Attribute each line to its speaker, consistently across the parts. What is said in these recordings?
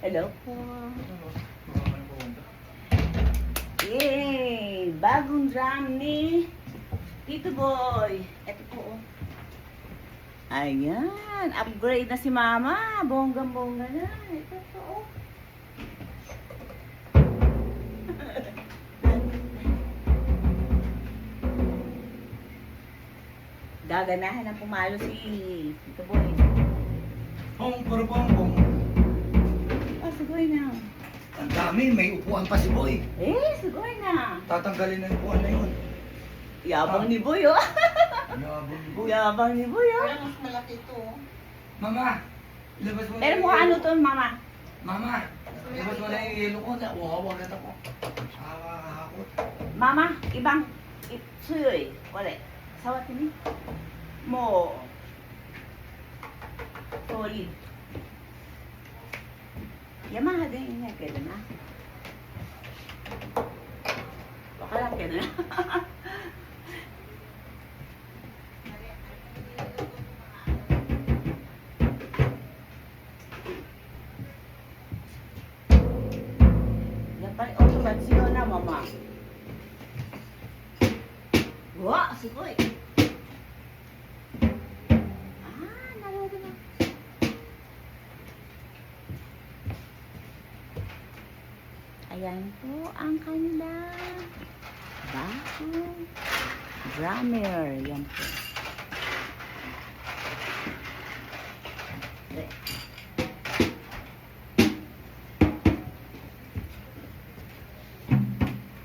Speaker 1: Hello po. Yay! Bagong drum ni Tito Boy. Ito po. Ayan. Upgrade na si Mama. Bonggang-bongga na. Ito po. Gaganahan ng pumalo si Tito Boy.
Speaker 2: Pong, pong, pong.
Speaker 1: Oh, sugoy na.
Speaker 2: Ang dami, may upuan pa si Boy.
Speaker 1: Sugoy na.
Speaker 2: Tatanggalin na yung upuan na yun.
Speaker 1: Yabang ni Boy, oh.
Speaker 2: Yabang ni Boy.
Speaker 1: Yabang ni Boy, oh.
Speaker 3: Pero mas malaki ito.
Speaker 2: Mama, ilabas mo na
Speaker 1: Pero mukha ano to, Mama?
Speaker 2: Mama, ilabas mo na yung yelo ko. Wawagat ako. Nakakahakot.
Speaker 1: Mama, ibang suyoy. Wala. Sawat ini. Mo. Solid. Yamaha din niya. Kaya na. Baka lang kaya na. Yan pa rin automatisyon na, Mama. Wah, sugoy. Nalaro na. Ayan po ang kanilang bagong drummer. Yan po.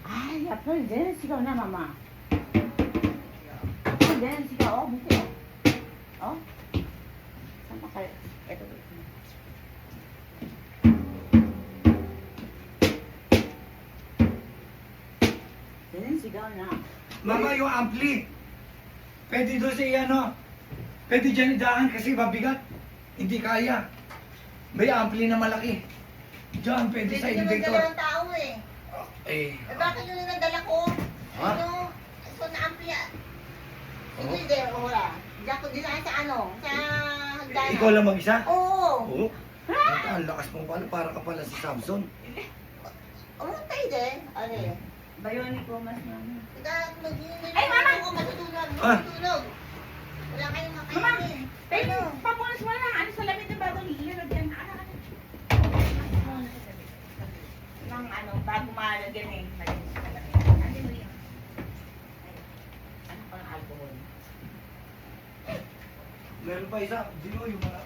Speaker 1: Ay, apel din. Sigaw na, Mama. Then, sigaw. Oh, buti. Oh. Saan pa kayo? Ito. Then, sigaw na.
Speaker 2: Mama, yung ampli. Pwede doon sa ano. Pwede dyan idaan kasi mabigat. Hindi kaya. May ampli na malaki. Diyan, pwede sa
Speaker 3: Hindi naman
Speaker 2: elevator.
Speaker 3: dalawang tao eh.
Speaker 2: Eh,
Speaker 3: Eh bakit yun yung nadala ko?
Speaker 2: Ha?
Speaker 3: Ano? So na-amplia.
Speaker 2: Oo.
Speaker 3: Hindi, wala. Diyan ko din sa ano? Sa hagdanan.
Speaker 2: ikaw lang mag-isa?
Speaker 3: Oo.
Speaker 2: Oo. Ang lakas mo pala, para ka pala si Samson.
Speaker 3: Umutay din. Ano eh.
Speaker 1: Bionic po, mas Mama.
Speaker 3: Ay,
Speaker 1: Mama!
Speaker 3: Ako matutulog.
Speaker 2: Ah.
Speaker 3: Matutulog. Wala kayong
Speaker 1: Mama!
Speaker 3: makainin.
Speaker 1: Tayo,
Speaker 3: Ano?
Speaker 1: papunas mo lang. Ano sa lamit ng bagong ilagyan yan? Nang ano, bago malagyan eh. Malinis sa lamit. Ano mo yun? Ano pang alcohol?
Speaker 2: Meron pa isa, Dino, yung mga...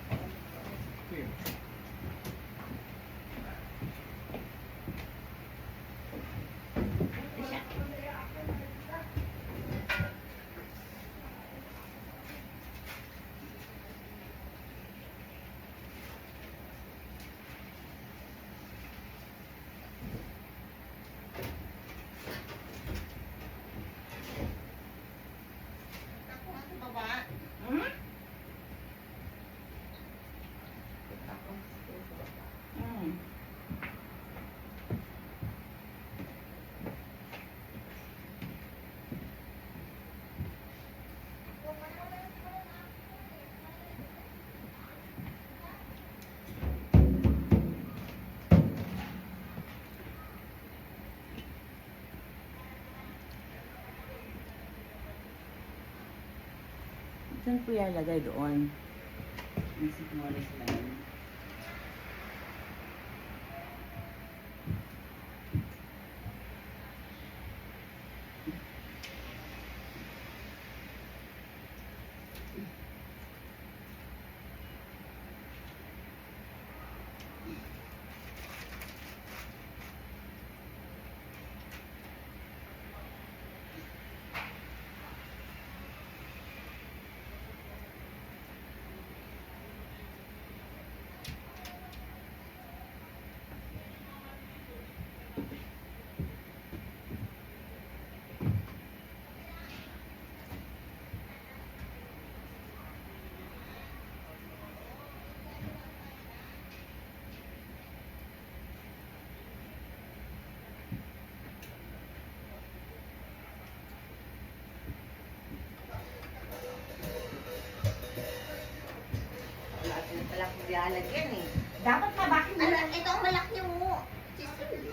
Speaker 3: Ako nga sa baba.
Speaker 1: Hmm? Hmm. Saan po ilalagay doon? Ang sigmula sila yun.
Speaker 3: Wala akong lalagyan eh.
Speaker 1: Dapat ka, bakit
Speaker 3: Ano, ito ang malaki mo. Sisil.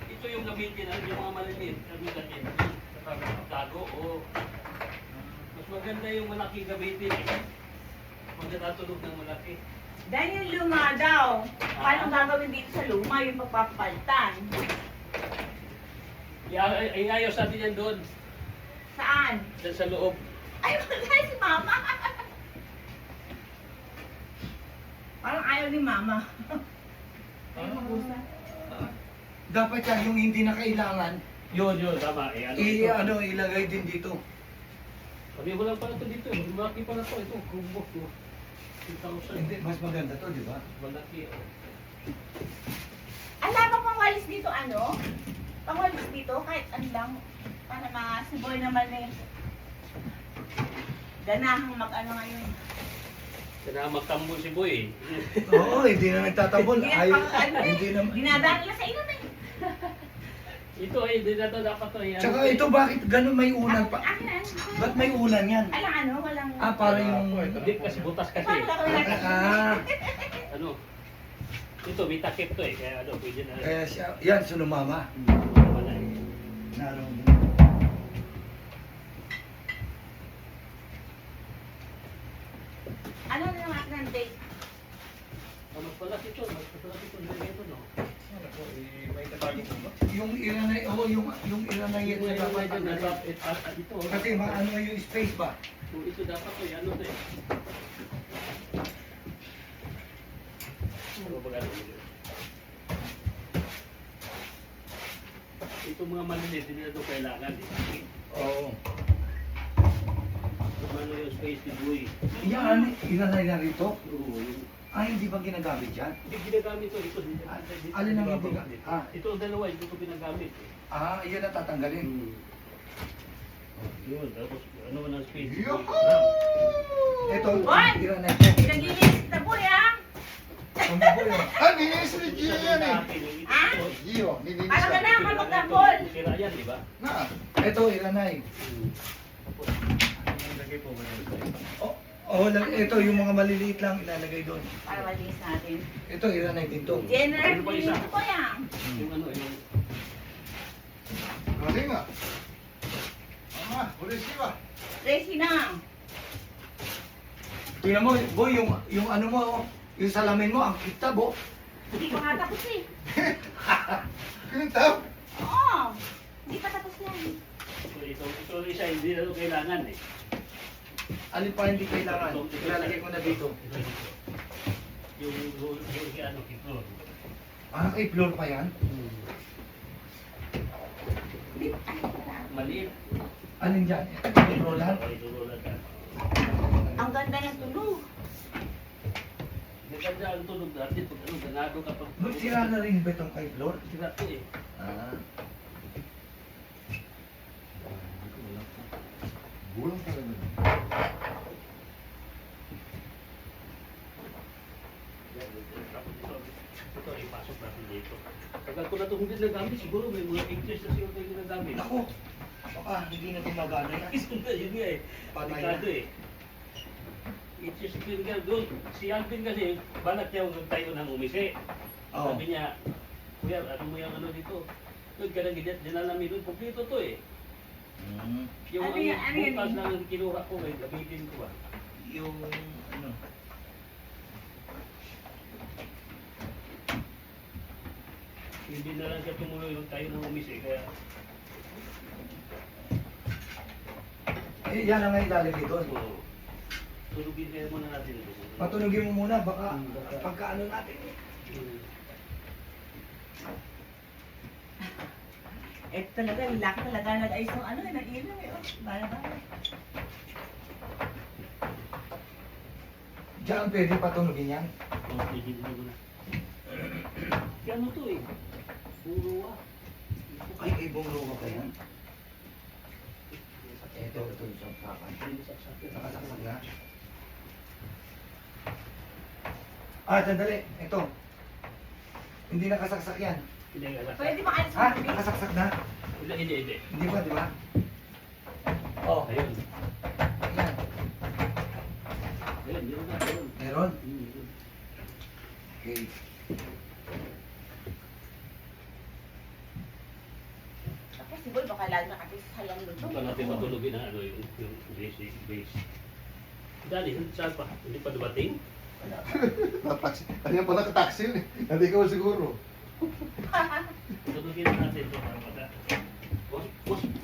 Speaker 4: Ito yung gamitin yung mga maliliit. Gamitin. Tago o mas maganda yung malaki gamitin. Huwag natutulog ng malaki.
Speaker 1: Dahil yung luma daw, paano gagawin dito sa luma yung pagpapalitan?
Speaker 4: Ayos natin yan doon.
Speaker 1: Saan?
Speaker 4: Diyan sa loob.
Speaker 1: Ay, wala si Mama. Parang ayaw ni Mama. Ay, mag-usap.
Speaker 2: Dapat yan, yung hindi na kailangan,
Speaker 4: Yun, tama.
Speaker 2: ilagay din dito.
Speaker 4: Sabi mo lang pala ito dito. Malaki pala ito. Ito, Chromebook. 2,000.
Speaker 2: Hindi, mas maganda to, di ba?
Speaker 4: Malaki. Oh.
Speaker 1: Ala ba pangwalis dito ano? Pangwalis dito kahit ano lang. Para mga siboy naman eh. Ganahang mag-ano ngayon.
Speaker 4: Kaya magtambol si Boy.
Speaker 2: Oo, hindi na nagtatabol.
Speaker 1: Hindi na
Speaker 2: Ayaw,
Speaker 1: pang-
Speaker 2: hindi na.
Speaker 1: Dinadaan nila sa inom eh.
Speaker 4: Ito hindi na to dapat to.
Speaker 2: Tsaka ito, bakit ganun may unan pa?
Speaker 1: Akin na.
Speaker 2: Ba't may unan yan?
Speaker 1: Alang ano, walang...
Speaker 2: Para yung...
Speaker 4: Hindi kasi butas kasi.
Speaker 1: Paano gagawin natin?
Speaker 4: Ano? Ito, may takip to eh. Kaya ano, pwede na.
Speaker 2: Kaya siya, yan, sunumama.
Speaker 4: Wala eh.
Speaker 2: Naroon.
Speaker 1: Ano na naman ng date?
Speaker 4: Mas pala ito. Mas pala ito. Ito, no?
Speaker 2: Yung iranay, yung iranay yan na dapat tanggalin.
Speaker 4: Ito.
Speaker 2: Kasi maano yung space ba?
Speaker 4: Kung ito dapat to, ano to eh. Ano ba gano'n? Ito mga maliliit, hindi na ito kailangan eh.
Speaker 2: Oo.
Speaker 4: Kung ano yung space ni Boy.
Speaker 2: Yan, iranay na rito.
Speaker 4: Oo, yung
Speaker 2: Ay, hindi ba ginagamit yan?
Speaker 4: hindi ginagamit ito. Ito,
Speaker 2: Alin ang hindi ka?
Speaker 4: Ito ang dalawa, hindi ko pinagamit.
Speaker 2: Yan ang tatanggalin.
Speaker 4: Yun, tapos ano man ang space.
Speaker 2: Ito,
Speaker 1: Boy!
Speaker 2: iranay ko.
Speaker 1: Pinagilis na po ah!
Speaker 2: Ang baboy, oh.
Speaker 5: Ah, nilinis ni Gio yan eh.
Speaker 1: Ah?
Speaker 5: Gio, nilinis
Speaker 1: Parang
Speaker 5: yan.
Speaker 1: ganun ako magtambol.
Speaker 4: Sira yan, di ba?
Speaker 5: Na,
Speaker 2: Ito, iranay. Ito, yung mga maliliit lang ilalagay doon.
Speaker 1: Para malinis natin.
Speaker 2: Ito, iranay din to.
Speaker 1: General
Speaker 4: Ano pa isa?
Speaker 1: cleaning po yan.
Speaker 4: Yung ano, yung
Speaker 5: galing ah. Ama, ulisi ba?
Speaker 1: Tracy na.
Speaker 2: Tingnan mo, boy, yung ano mo, oh, yung salamin mo, ang kitab, oh.
Speaker 1: Hindi pa nga tapos eh.
Speaker 5: Kintab?
Speaker 1: Oo. Hindi pa tapos yan.
Speaker 4: ito isa, hindi na ito kailangan eh.
Speaker 2: Alin pa hindi kailangan? Ilalagay ko na dito.
Speaker 4: Yung ano, ito.
Speaker 2: Kay floor pa yan?
Speaker 4: Maliit.
Speaker 2: Alin dyan? Yung roller?
Speaker 4: Ito roller ka.
Speaker 1: Ang ganda ng tulog.
Speaker 4: Maganda ang tunog natin pag ano, ganado ka pag...
Speaker 2: Sira na rin ba itong kay floor?
Speaker 4: Sira to eh.
Speaker 5: Bulang talaga.
Speaker 4: Tapos ito, ipasok natin dito. Tagal ko na ito hindi nagamit, siguro may mga pictures na siguro tayo nagamit.
Speaker 2: Ako, baka hindi na gumagana yan.
Speaker 4: Yun nga eh.
Speaker 2: Patay
Speaker 4: Delikado
Speaker 2: na.
Speaker 4: eh. I-check nga doon. Si Alvin kasi, balak niya huwag tayo nang umisi.
Speaker 2: Oo.
Speaker 4: Sabi niya, kuya, ano mo yung ano dito? Doon ka nang dinalamin doon, kompleto to eh. Yung
Speaker 1: Ano yan, ano yan?
Speaker 4: bukas lang ang kinuha ko, may gamitin ko ah.
Speaker 2: Yung ano.
Speaker 4: Hindi na lang siya tumuloy nung tayo nang umisi, kaya
Speaker 2: Yan ang nga ilalagay doon.
Speaker 4: so, tulugin kaya muna natin ito.
Speaker 2: Patunogin mo muna, baka pagkaano natin.
Speaker 1: Talaga, laki talaga nag-ayos ng ano, ng ilaw eh. Oh. Bala ba?
Speaker 2: Diyan pwede patunogin yan.
Speaker 4: Okay, hindi mo na. Ano to eh? Puro
Speaker 2: Ay, ibong luwa ka yan. Ito yung saksakan. Nakasaksak na. Sandali. Ito. Hindi nakasaksak yan.
Speaker 1: Pwede ba alis
Speaker 2: Ha?
Speaker 1: mo kami?
Speaker 2: Nakasaksak na?
Speaker 4: Hindi.
Speaker 2: Hindi ba, di ba? Oh,
Speaker 4: Ayun.
Speaker 2: ayan.
Speaker 4: Ayun, yun na. Ayun.
Speaker 2: Meron?
Speaker 4: Yun.
Speaker 2: Okay.
Speaker 1: Tapos si Boy, baka lalo na kasi sayang luto.
Speaker 4: Baka natin matulogin ang ano yung basic base. Dali, saan pa? Hindi pa dumating?
Speaker 5: Nataksi. Kanya pa nakataksil eh. Hindi ko siguro.
Speaker 4: Tutugin na natin ito para pala.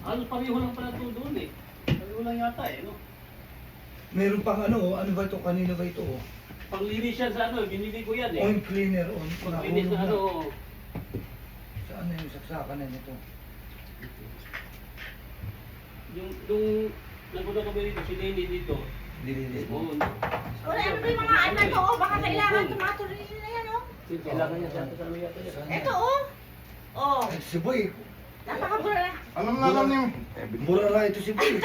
Speaker 4: Ano, pareho lang pala ito doon eh. Pareho lang yata eh, no?
Speaker 2: Meron pang ano ba ito? Kanina ba ito?
Speaker 4: Panglinis yan sa ano, ginili ko yan eh.
Speaker 2: Oil cleaner.
Speaker 4: Panglinis na ano.
Speaker 2: Saan na yung saksakan na nito?
Speaker 4: Yung nagpunta kami dito, si Lenny dito.
Speaker 2: Dililis mo.
Speaker 4: Oo,
Speaker 1: Wala, ano ba yung mga anak ko? Oh, baka kailangan tumatuloy na yan, oh.
Speaker 4: kailangan niya sa ano yata yan.
Speaker 1: Eto, oh. Oh,
Speaker 2: Si Boy.
Speaker 1: napakabura na.
Speaker 5: Alam niyo.
Speaker 2: Burara ito si Boy.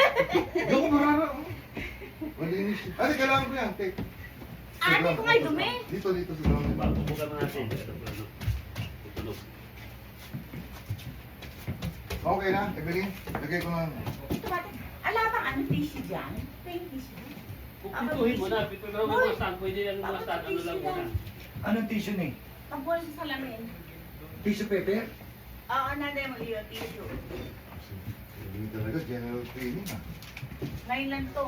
Speaker 5: Yung marara. Malinis. Ay, kailangan ko yan. Take.
Speaker 1: Ate ko nga'y dumi.
Speaker 5: Dito sa ground.
Speaker 4: Bubukan na natin. Ano, tutulog.
Speaker 5: Okay na, Evelyn. Lagay ko na.
Speaker 1: Ito ba? Ala bang ano tissue dyan? Plain tissue.
Speaker 4: Pupituhin mo na, pero mga stand, pwede yan mga stand, ano lang muna.
Speaker 2: Anong tissue ni?
Speaker 1: Pagbuwan sa salamin.
Speaker 2: Tissue paper?
Speaker 1: Oo, nanay mo iyo tissue.
Speaker 5: Hindi talaga, general training ah.
Speaker 1: Ngayon lang to.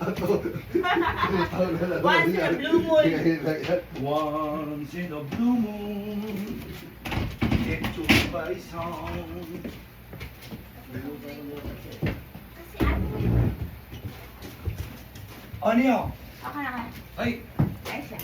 Speaker 5: Ato.
Speaker 1: Once in a blue moon.
Speaker 2: Once in a blue moon, it's somebody's song.
Speaker 1: Kasi ano?
Speaker 2: Ano yun?
Speaker 1: Okay na ka.
Speaker 2: Ay,
Speaker 1: Ay siya.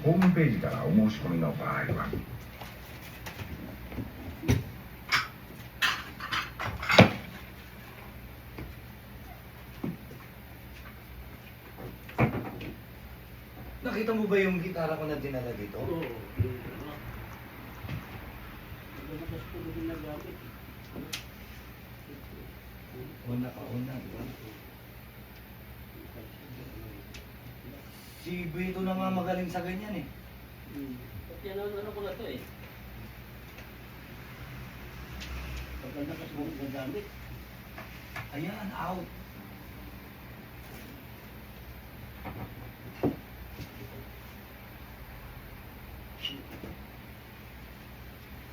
Speaker 6: ホームページからお申し込みの場合は
Speaker 2: nakita mo ba yung gitara ko na dinala dito?
Speaker 4: Oo, yung ano. Maganda sa tulogin na gamit.
Speaker 2: Una ka, di ba? Si Vito na nga magaling sa ganyan eh.
Speaker 4: At yan ano ko na to eh. Maganda kasi na gamit.
Speaker 2: Ayan, out.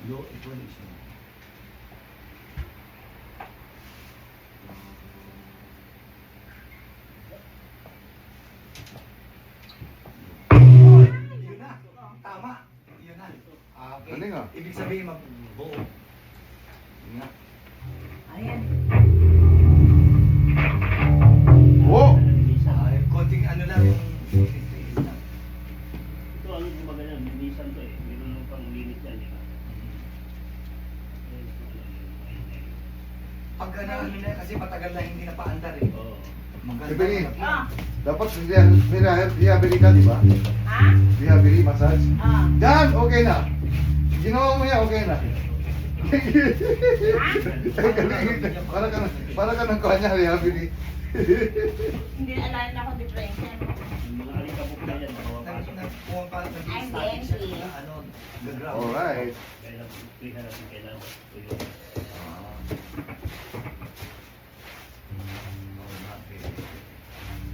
Speaker 2: Low equalization. Yun na. Tama. Yun na. Okay.
Speaker 5: Galing ah.
Speaker 2: Ibig sabihin mabuo. Yun na.
Speaker 1: Ayan.
Speaker 5: Oh!
Speaker 2: Ay, konting ano lang yung
Speaker 4: Ito ano yung maganda, linisan to eh. Meron nung pang linis yan, di ba?
Speaker 2: pagka na ano na kasi matagal na hindi napaandar eh.
Speaker 4: Oo.
Speaker 2: Maganda.
Speaker 5: Evelyn.
Speaker 1: Ah.
Speaker 5: Dapat rehabilitate ka, di ba?
Speaker 1: Ha?
Speaker 5: Rehabilitate, massage.
Speaker 1: Ah.
Speaker 5: Yan, okay na. Ginawa mo yan, okay na. Para ka ng kanya, rehabilitate.
Speaker 1: Hindi na alala ako depression.
Speaker 4: Yung mga alikabok na yan, nakawapasok.
Speaker 2: Pumapasok na
Speaker 1: Ay,
Speaker 2: static siya
Speaker 1: hindi.
Speaker 2: na ano, gagraw.
Speaker 5: Alright.
Speaker 4: Kailangan.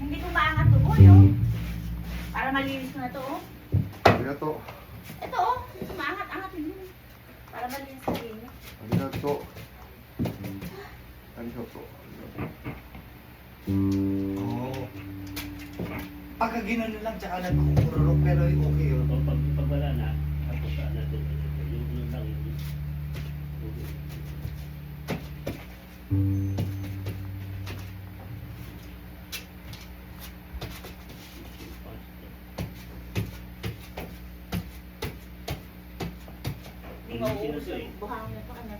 Speaker 1: Hindi ko maangat to, boy, oh. Para malinis ko na to, oh.
Speaker 5: Arigato.
Speaker 1: Ito, oh. Maangat-angat yun. Para malinis ko rin.
Speaker 5: Arigato. Arigato.
Speaker 2: Oo. Pagka ginano lang tsaka nagkukururok pero okay yun.
Speaker 4: Pag wala na, tapos natin, yung lang yung
Speaker 1: Hindi mauubos
Speaker 4: Sino to eh?
Speaker 1: yung buhangin na to. Ano?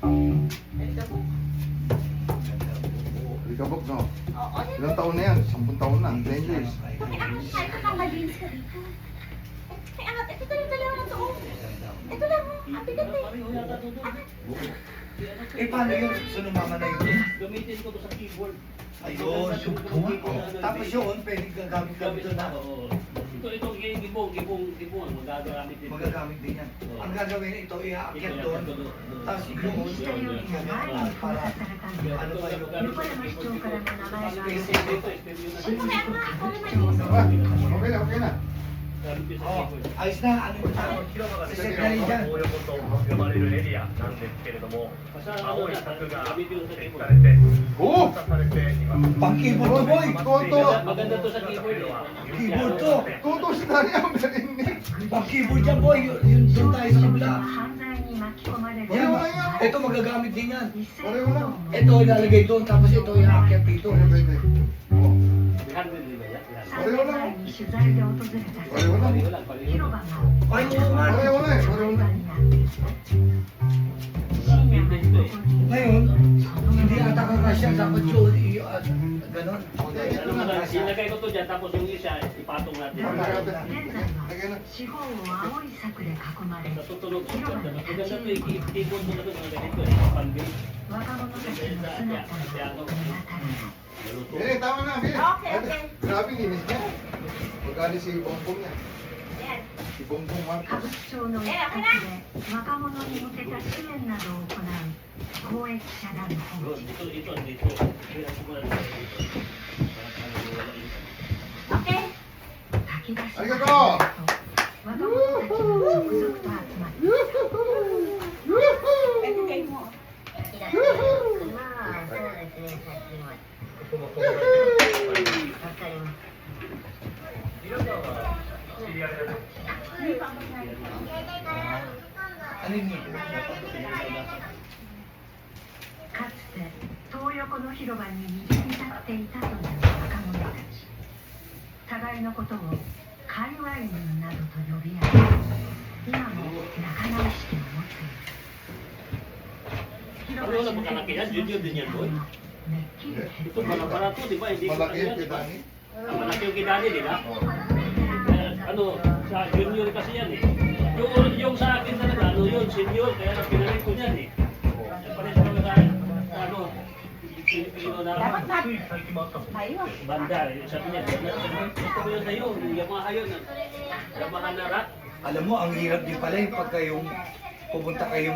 Speaker 1: Alikabok.
Speaker 5: Alikabok, no?
Speaker 1: Oo, yan.
Speaker 5: Ilang taon na yan? 10 taon na. 10 years.
Speaker 1: Ay, angat ka. Ito nang malinis ka dito. Ay, angat. Ito lang dalawa na to. Oh. Ito lang. Oh. Ang bigat eh.
Speaker 4: Pareho yata to doon.
Speaker 2: Eh, paano yun? So, mama na yun?
Speaker 4: Gamitin ko to sa keyboard.
Speaker 2: Ayun, tapos yun, pwede gagamit ka dito na.
Speaker 4: Oo. Ito, gibong, magagamit din.
Speaker 2: Magagamit din yan. Ang gagawin, ito iaakyat doon. Tapos yun, para ano ba yun?
Speaker 7: 横山市長からの名前が
Speaker 4: Space dito, space yun na.
Speaker 1: Ay, mamaya ko nga. Para
Speaker 5: Ah,
Speaker 1: malinis.
Speaker 5: okay na, okay na.
Speaker 4: Gamit yun sa
Speaker 2: Oh,
Speaker 4: keyboard.
Speaker 2: ayos na, ano yun na? Secretary dyan.
Speaker 8: 東横と呼ばれるエリアなんですけれども、
Speaker 4: Basta
Speaker 8: 青
Speaker 4: ano
Speaker 8: い
Speaker 4: na,
Speaker 8: 柵が
Speaker 4: gamit yun sa
Speaker 8: 設置
Speaker 4: keyboard.
Speaker 8: されて、
Speaker 5: Oh!
Speaker 8: 封鎖されています。
Speaker 2: Pang-keyboard to, boy!
Speaker 5: Toto!
Speaker 4: Maganda to sa keyboard eh.
Speaker 2: Keyboard to!
Speaker 5: Toto si Dani ang galing ni.
Speaker 2: Pang-keyboard dyan, boy! Yun doon tayo sa kabila.
Speaker 7: 犯罪に巻き込まれる
Speaker 2: Yan, ito magagamit din yan.
Speaker 7: 一斉補導も
Speaker 2: Ito ilalagay doon, tapos ito iaakyat dito.
Speaker 5: Pwede, pwede. Oh.
Speaker 4: 300 di ba yan?
Speaker 7: 3年前に取材で訪れた
Speaker 5: Pareho lang.
Speaker 4: Pareho lang, pareho
Speaker 7: 広
Speaker 4: lang.
Speaker 7: 場が
Speaker 2: Ay, oo nga.
Speaker 5: Pareho na eh,
Speaker 7: そ
Speaker 5: pareho
Speaker 7: の
Speaker 5: na.
Speaker 7: 場になって深夜までここに
Speaker 2: Ngayon, hindi ata kakasya, dapat yun, ganon.
Speaker 4: Ano mo lang, ilagay ko to dyan, tapos yung isa, ipatong natin.
Speaker 7: 現在
Speaker 5: Lagyan
Speaker 7: は
Speaker 5: na.
Speaker 7: 四方を青い柵で囲まれ
Speaker 4: Natutulog ko. Maganda to yung keyboard mo na to, mga ganito eh. Pan-base.
Speaker 7: 若者たちの姿が見当たらない
Speaker 4: Maluto.
Speaker 5: Eh, tama na, Bill.
Speaker 1: Okay, okay.
Speaker 5: Grabe, linis niya. Magkano si Bongbong niya?
Speaker 1: Ayan.
Speaker 5: Si Bongbong
Speaker 7: 歌
Speaker 5: Marcos.
Speaker 7: 舞伎町の一角で若者に向けた支援などを行う公益社団法
Speaker 4: Bro,
Speaker 7: 人
Speaker 4: dito. Hirap ko muna dito. Para wala yung-
Speaker 1: Okay.
Speaker 7: 炊き出し
Speaker 5: ありがとう
Speaker 7: 若者たちが続々と集まる
Speaker 1: Ito kayo mo.
Speaker 7: まあそうですね、最近は。
Speaker 8: ここもそうだけど、
Speaker 7: わかります。
Speaker 8: 皆さんは知り合いだと
Speaker 1: Hindi pa ako na.
Speaker 2: Ano yun?
Speaker 7: かつて東横の広場に入り浸っていたという若者たち。互いのことを界隈人などと呼び合い、今も仲直しを持っている。
Speaker 4: Ano wala pa kalaki yan? Junior din yan, boy.
Speaker 7: めっきり減ってい
Speaker 4: Ito,
Speaker 7: る
Speaker 4: para to, di ba? Hindi ko
Speaker 5: Malaki
Speaker 4: kaya,
Speaker 5: yung
Speaker 4: di ba?
Speaker 5: Dani.
Speaker 4: Malaki yung kidani, di ba? Ano, sa junior kasi yan eh. Yung sa akin talaga, ano yun, senior, kaya pinalit ko yan eh. Pares ko sa, ano, Pilipino na
Speaker 1: Dapat na.
Speaker 8: つい最近もあったもん。
Speaker 1: Ayun.
Speaker 4: banda. Sabi niya, ito ko yun sa'yo, Yamaha yun. Yamaha na rock.
Speaker 2: Alam mo, ang hirap din pala yung pagka yung pupunta kayo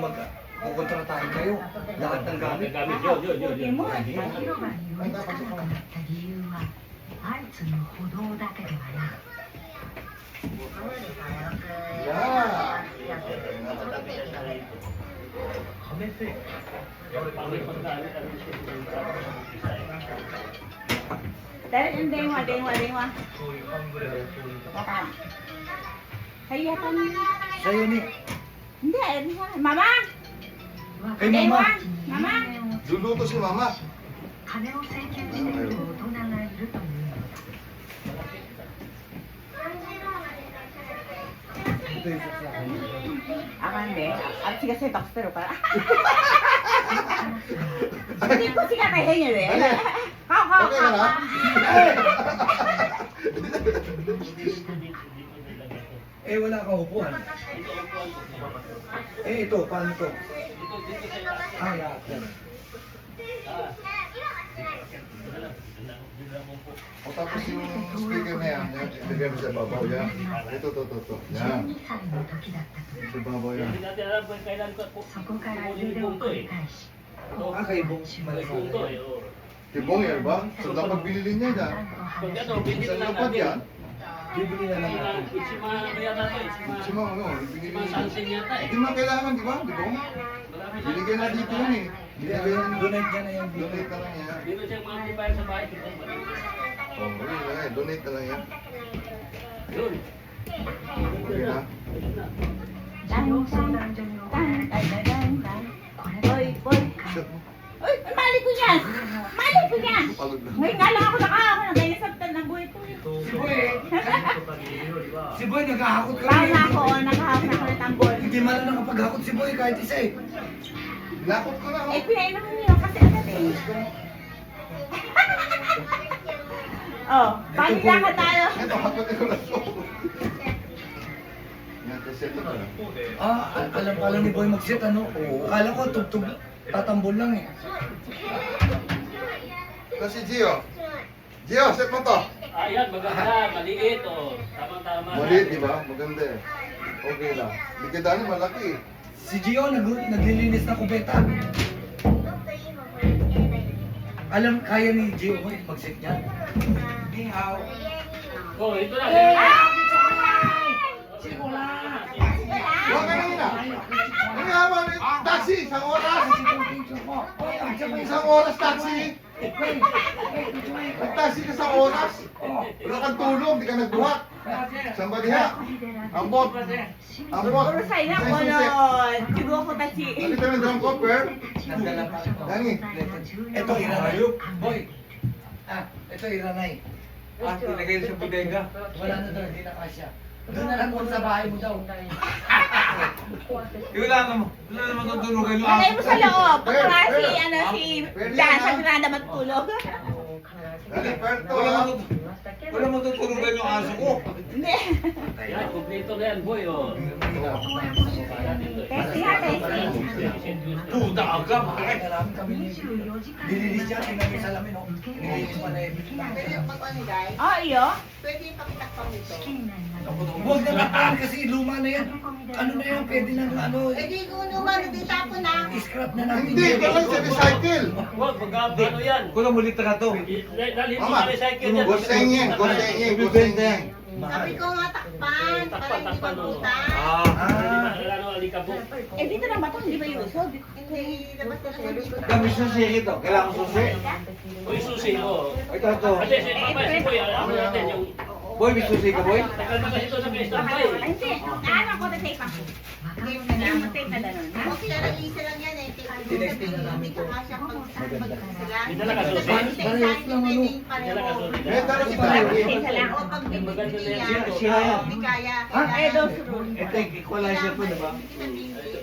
Speaker 2: kukontratahin kayo. Lahat ng gamit.
Speaker 4: Gamit yun.
Speaker 7: 広場に追いつかなくなった理由は相次ぐ歩道だけではなく
Speaker 5: Yeah.
Speaker 8: 亀製機。やっぱり
Speaker 1: Dahil yung denwa.
Speaker 8: そういう半グレードそういう
Speaker 1: Baka. Kaya ka na.
Speaker 2: Sa'yo ni.
Speaker 1: Hindi, ano ka? Mama!
Speaker 2: Kay mama.
Speaker 1: Mama!
Speaker 5: Luluto si Mama.
Speaker 7: 金を請求している大人がいるというのだ
Speaker 2: Ito yung sa akin.
Speaker 1: Akan de. At siga sa Baxter pa. Hindi ko siga kay Henyo de. Kau.
Speaker 5: Okay ka na?
Speaker 2: Eh, wala kang upuan. Eh, ito, paano to? Ah, yakin.
Speaker 5: O tapos yung speaker na yan, ilagay mo sa babaw yan. Ito. Yan.
Speaker 7: 12歳の時だったという
Speaker 5: Sa babaw yan.
Speaker 4: Hindi natin alam kung kailan ko po.
Speaker 7: そこから家出を繰り返し
Speaker 2: Ah, kay Bong.
Speaker 4: May punto eh. oo.
Speaker 5: Tibong yan ba? So dapat bilhin niya yan.
Speaker 4: Pag ano, binili
Speaker 5: Sa
Speaker 4: lang
Speaker 5: lapad
Speaker 4: natin.
Speaker 5: yan.
Speaker 2: Bibili na lang natin.
Speaker 4: Ichima, ano yata to?
Speaker 5: Si Mama, ano, binili
Speaker 4: Ichima
Speaker 5: niya.
Speaker 4: Sansin yata eh.
Speaker 5: Hindi mo kailangan, di ba? Tibong?
Speaker 4: Marami na.
Speaker 5: Binigyan na dito yan eh.
Speaker 2: Hindi, donate niya na yan dito.
Speaker 5: Donate na lang yan.
Speaker 4: Dito siya mga tibayan sa bahay.
Speaker 5: Oh, yun na yan. Donate na lang yan.
Speaker 4: Yun.
Speaker 5: Okay na.
Speaker 4: Ayun na.
Speaker 7: 児童相談所に送られたこれ
Speaker 1: Boy, boy.
Speaker 5: Shot mo.
Speaker 1: Uy, mali ko yan! Mali ko yan!
Speaker 5: Pagod na.
Speaker 1: Ngayon nga lang ako nakakuha ng ganyan sa ng buhay ko.
Speaker 8: 東京の人とかにいるよりは、
Speaker 2: Si Boy, naghahakot ka
Speaker 1: Bawa
Speaker 2: rin.
Speaker 1: ako, nakahawak na ako ng tambol.
Speaker 2: Hindi man lang nakapaghakot si Boy kahit isa eh.
Speaker 5: Lakot ko na.
Speaker 1: Eh, pinainom niyo kasi agad eh. Oh, pagkita tayo.
Speaker 5: Ito, hakot ko na to. Yan, kasi ito na.
Speaker 2: Alam pala ni Boy mag-set ano? Akala ko tugtog, tatambol lang eh.
Speaker 5: Ito si Gio. Gio, set mo to.
Speaker 4: Ayan, maganda, maliit, oh. Tamang-tama.
Speaker 5: Maliit, di ba? Maganda eh. Okay lang. Hindi ka dami malaki eh.
Speaker 2: Si Gio naglilinis ng kubeta. Alam, kaya ni Gio Boy mag-set niyan. Nihaw.
Speaker 4: Oh, ito na.
Speaker 5: Huwag ka na ina. Ang haba, taxi, isang oras. Isang oras taxi. Nag-taxi ka sa oras. Wala kang tulong, di ka nagbuhat. Somebody ha. Ambot. Ambot.
Speaker 1: Puro sa'yo na ako, no. Siguro ko tachi.
Speaker 5: Nakita mo yung drum copper? Dani.
Speaker 2: Ito iranay. Boy. Ito iranay. Ilagay sa bodega. Wala na daw, hindi na kasya. Doon na lang kung sa bahay mo daw.
Speaker 9: Wala naman tutulugan yung
Speaker 1: Malay mo sa loob.
Speaker 5: Per,
Speaker 1: Baka
Speaker 5: per.
Speaker 1: si Jan, sa Granada matulog.
Speaker 5: Dani, Perto
Speaker 9: Wala
Speaker 5: ha.
Speaker 9: Wala mo tutulugan yung aso ko.
Speaker 1: Hindi.
Speaker 4: Yan, kumpleto na yan, boy, oh.
Speaker 1: Testing ha, testing.
Speaker 9: Puta ka,
Speaker 2: Marami kami ni Dililis siya, tingnan niyo sa lamin oh. Nililis pa na eh.
Speaker 3: Pwede yung pag-ano guys.
Speaker 1: Oh, iyo.
Speaker 3: Pwede yung pakitakpang nito.
Speaker 2: Huwag na nataan kasi luma na yan. Ano na yan, pwede na ano.
Speaker 3: Eh di kung naman, nagtitapon na.
Speaker 2: I-scrap na natin.
Speaker 5: Hindi, kailan sa recycle.
Speaker 4: Huwag, ano yan.
Speaker 9: Kulang ulit na to.
Speaker 4: Dahil hindi
Speaker 5: Mama,
Speaker 4: ma-recycle yan.
Speaker 5: gosengin, gosengin.
Speaker 3: Sabi ko nga takpan, para hindi mabutan.
Speaker 4: Ano, alikabok.
Speaker 1: Eh, dito lang ba ito? Hindi ba yung usod?
Speaker 3: Hindi, labas na lang dito.
Speaker 9: Kami susi ito. Kailangan susi.
Speaker 4: Uy, susi, oh.
Speaker 9: Ito, ito.
Speaker 4: Kasi si Papa, si Boy, alam natin yung...
Speaker 9: Boy, may susi ka, boy?
Speaker 4: Tagal na kasi ito sa Cristo,
Speaker 1: Ay,
Speaker 4: boy.
Speaker 1: hindi. Ano ako na tape ako? Hindi mo tape na ganun, ha?
Speaker 3: Okay, isa lang yan eh.
Speaker 2: Tinesting na namin to.
Speaker 4: May dala ka susi? Dala ka susi.
Speaker 5: May dala si
Speaker 1: Wala,
Speaker 5: Dani.
Speaker 1: isa lang.
Speaker 3: O pag
Speaker 4: Maganda na yan.
Speaker 9: Siya yan.
Speaker 3: hindi kaya.
Speaker 1: Eh, those rules.
Speaker 9: Ito, equalizer po, di ba?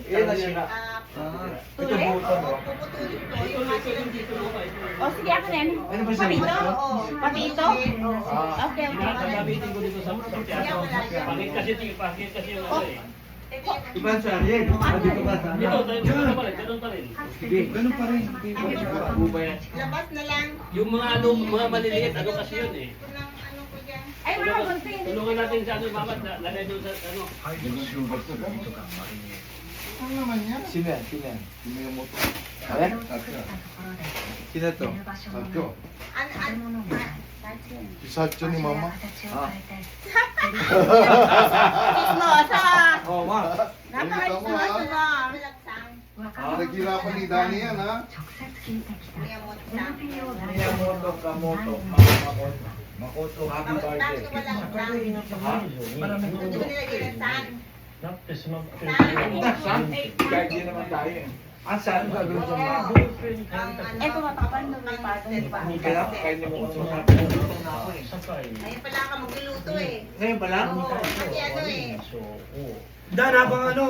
Speaker 5: Yan na siya.
Speaker 9: Ito, buto, no?
Speaker 1: O, sige ako na yan.
Speaker 9: Ano ba sabi?
Speaker 1: Patito? Patito? Okay, okay.
Speaker 4: Gagamitin ko dito sa teatro. Pakit kasi yung ano eh.
Speaker 9: Iba sa Ariel. Dito ka sa
Speaker 4: Dito, ganun pa rin, ganun pa rin.
Speaker 9: Sige.
Speaker 2: Ganun pa rin.
Speaker 9: Bubay.
Speaker 3: Labas na lang.
Speaker 4: Yung mga ano, mga maliliit, ano kasi yun eh.
Speaker 3: Ano ko dyan.
Speaker 1: Ay, mga buntin.
Speaker 4: Tulungan natin sa ano, mama, lagay doon sa ano.
Speaker 5: Ano naman yan?
Speaker 9: Sino yan? Sino yan?
Speaker 5: Sino yung motor?
Speaker 9: Eh? Sino to?
Speaker 5: Sacho.
Speaker 3: Ano?
Speaker 5: Si Sacho ni mama.
Speaker 3: Chismosa!
Speaker 9: Oo, ma.
Speaker 3: Napaka-chismosa ba? Relaxang.
Speaker 5: Naghirapan ni Dani yan ha.
Speaker 3: Miyamot na.
Speaker 9: Miyamoto, Kamoto, Makoto, happy
Speaker 3: Bakit
Speaker 9: birthday.
Speaker 3: walang sang?
Speaker 2: Marami ko.
Speaker 3: Hindi mo nilagay ng sang.
Speaker 9: Saan? Kahit di naman tayo eh. Ah, saan gagawin sa mga?
Speaker 1: Eh, tumatakpan nung may pattern pa.
Speaker 9: Kaya, kahit di mo ko sa
Speaker 3: Ayun pala ka magluluto eh.
Speaker 9: Ngayon pa lang?
Speaker 3: Oo, kasi ano eh.
Speaker 2: Dan, habang ano,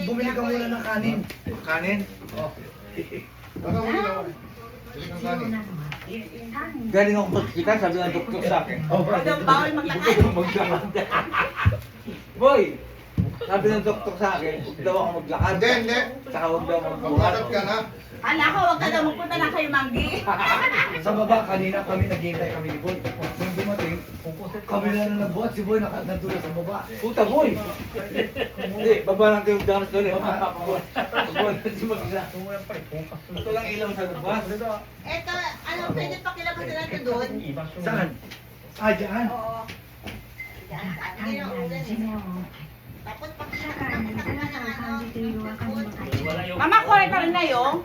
Speaker 2: bumili ka muna ng kanin.
Speaker 9: Kanin?
Speaker 5: Baka muli na. Bili kang Dani.
Speaker 9: Galing ako magkita, sabi ng doktor sa akin.
Speaker 1: Huwag daw bawal maglakad.
Speaker 9: Maglakad. Boy! Sabi ng doktor sa akin, huwag daw ako maglakad.
Speaker 5: Hindi, hindi.
Speaker 9: Saka huwag daw
Speaker 5: Magharap ka na.
Speaker 1: Ala ko, huwag ka daw magpunta na kayo, Manggi.
Speaker 2: Sa baba, kanina kami naghihintay kami ni Boy. Nung dumating, kami na nagbuhat si Boy, nandun na sa baba.
Speaker 9: Puta, boy! Hindi, baba lang kayo damas doon eh. Baba na si mag-isa. Ito lang ilaw sa labas.
Speaker 3: Eto, ano, pwede pakilabas na natin doon?
Speaker 2: Saan? Ah, dyan.
Speaker 3: Oo. Diyan, saan? Hindi na ulan eh. Tapos pakilabas na ng ano,
Speaker 4: Wala yung...
Speaker 1: Mama, correct ka rin na yung.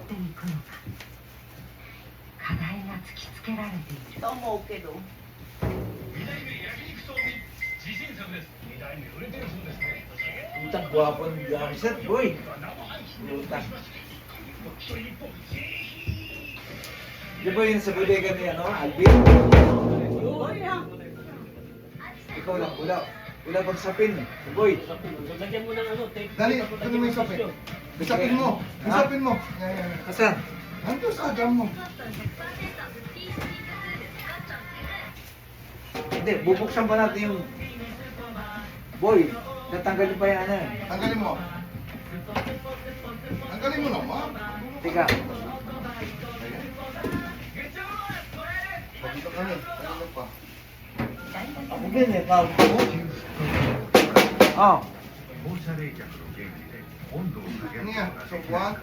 Speaker 7: 課題が突きつけられている
Speaker 1: Ito mo okay do.
Speaker 9: Putang gwapo ng gamset, boy! Putang. Di ba yun sa bodega ni ano, Alvin? Ikaw lang, pula. Wala pang sapin. Boy.
Speaker 4: So, lagyan mo ng ano, tape.
Speaker 5: Dali, kunin mo yung sapin. Isapin mo. Isapin mo. Yan.
Speaker 9: Asan?
Speaker 5: Nandun sa agam mo.
Speaker 9: Hindi, bubuksan pa natin yung... Boy, natanggalin pa yan ano eh.
Speaker 5: Tanggalin mo. Tanggalin mo naman.
Speaker 9: Teka.
Speaker 5: Dito ka na. Tanggalin pa.
Speaker 9: Ako din eh, pao. Oh.
Speaker 6: 放射冷却の原理で温度を下げる
Speaker 5: Ano
Speaker 6: こと
Speaker 5: yan?
Speaker 6: がで
Speaker 5: So,
Speaker 6: きる
Speaker 5: what?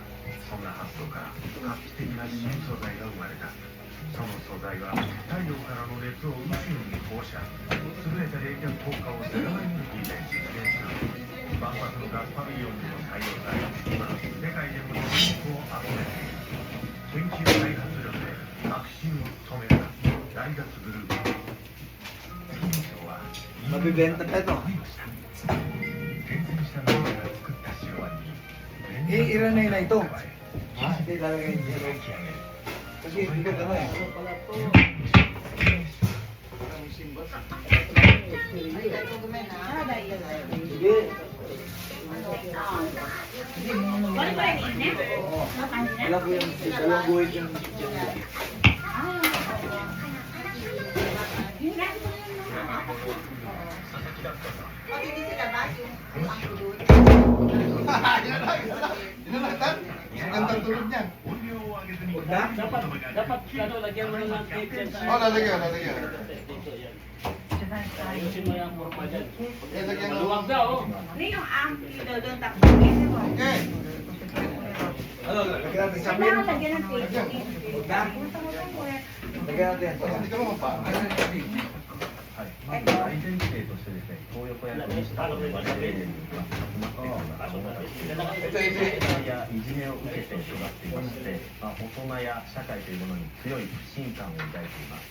Speaker 6: そんな発想から画期的な新素材が生まれた。その素材は太陽からの熱を宇宙に放射、優れた冷却効果をゼロエネルギーで実現する。万博のガスパビリオンにも採用され、今世界でも注目を集めている。研究開発力で革新を止めた大学グループ。次の章は
Speaker 9: Mabibenta pa ito.
Speaker 6: 厳選した農家が作った白ワインに
Speaker 2: Eh, iranay na ito.
Speaker 9: Ha? Hindi lalagay yung zero. Kasi hindi ka ano eh. Sige.
Speaker 1: Balik pa rin ini.
Speaker 9: Oo.
Speaker 1: Ano
Speaker 9: Wala po yung dalawang guhit yung...
Speaker 5: Yun na lang. Ang gandang tulog niyan.
Speaker 6: 音量を上げずに
Speaker 9: Huwag na?
Speaker 4: Dapat, ano, lagyan mo ng tape yan sa...
Speaker 5: Oh, lalagyan.
Speaker 4: Dito, yan.
Speaker 7: 取材した相
Speaker 4: Ayusin
Speaker 7: 手
Speaker 4: mo yung forma dyan.
Speaker 5: Eh, lagyan mo.
Speaker 4: Maluwag na, oh.
Speaker 1: Ano yung ampli doon tapos?
Speaker 5: Okay.
Speaker 9: Ano, lagyan natin sa
Speaker 1: Kailangan lagyan ng tape.
Speaker 9: Huwag na? Lagyan natin.
Speaker 5: Para hindi ka lumapa.
Speaker 6: はい、まず大前提としてですね、東横やクリスタルのバレエレールが集まっているようなものたちやいじめを受けて育っていまして、大人や社会というものに強い不信感を抱いています。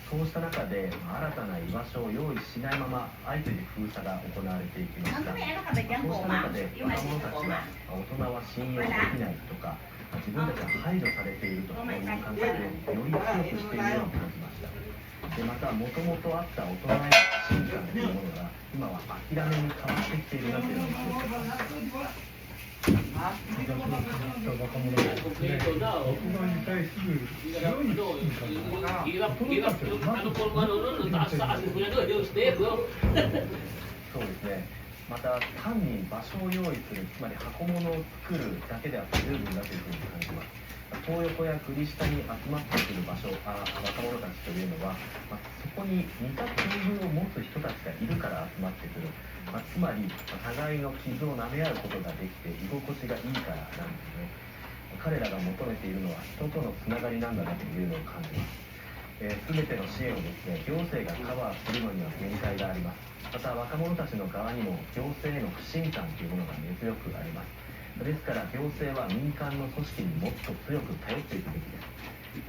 Speaker 6: そうした中で新たな居場所を用意しないまま相次いで封鎖が行われていきました。
Speaker 1: Ano may ano ka ba dyan,
Speaker 6: そうした
Speaker 1: Boma?
Speaker 6: 中で
Speaker 1: Yung
Speaker 6: 若者
Speaker 1: maliit
Speaker 6: た
Speaker 1: na
Speaker 6: ち
Speaker 1: Boma?
Speaker 6: は大人は信用できないとか自分たちは排除されているという感覚でより強くしているように感じました。でまたもともとあった大人への不信感というものが今は諦めに変わってきているなというのを強く感じます。
Speaker 4: Kompleto na, oh. Hirap yung ano po ano, taas-taas mo na doon, yung step, oh.
Speaker 6: そうですね。また単に場所を用意する、つまり箱物を作るだけでは不十分だというふうに感じます。東横や栗下に集まってくる場所、若者たちというのは、そこに似た境遇を持つ人たちがいるから集まってくる。つまり互いの傷を舐め合うことができて居心地がいいからなんですね。彼らが求めているのは人とのつながりなんだなというのを感じます。全ての支援をですね、行政がカバーするのには限界があります。また若者たちの側にも行政への不信感というものが根強くあります。ですから行政は民間の組織にもっと強く頼っていくべきです。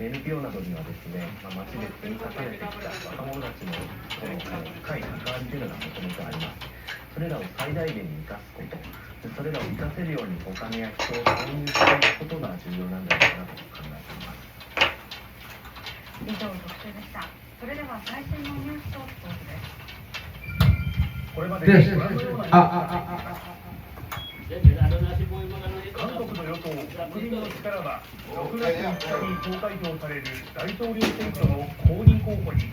Speaker 6: NPO などにはですね、街で積み重ねてきた若者たちのとの深い関わりというのがもともとあります。それらを最大限に生かすこと、それらを生かせるようにお金や人を投入していくことが重要なんだろうなと考えています。
Speaker 7: 以上特集でした。それでは最新のニュースとスポーツです。
Speaker 6: これまで
Speaker 2: Yes.
Speaker 6: ご覧のような
Speaker 4: Yan, ano na si Boy mga ano dito.
Speaker 6: 韓国の与党国民の力は6月3日に投開票される大統領選挙の公認候補に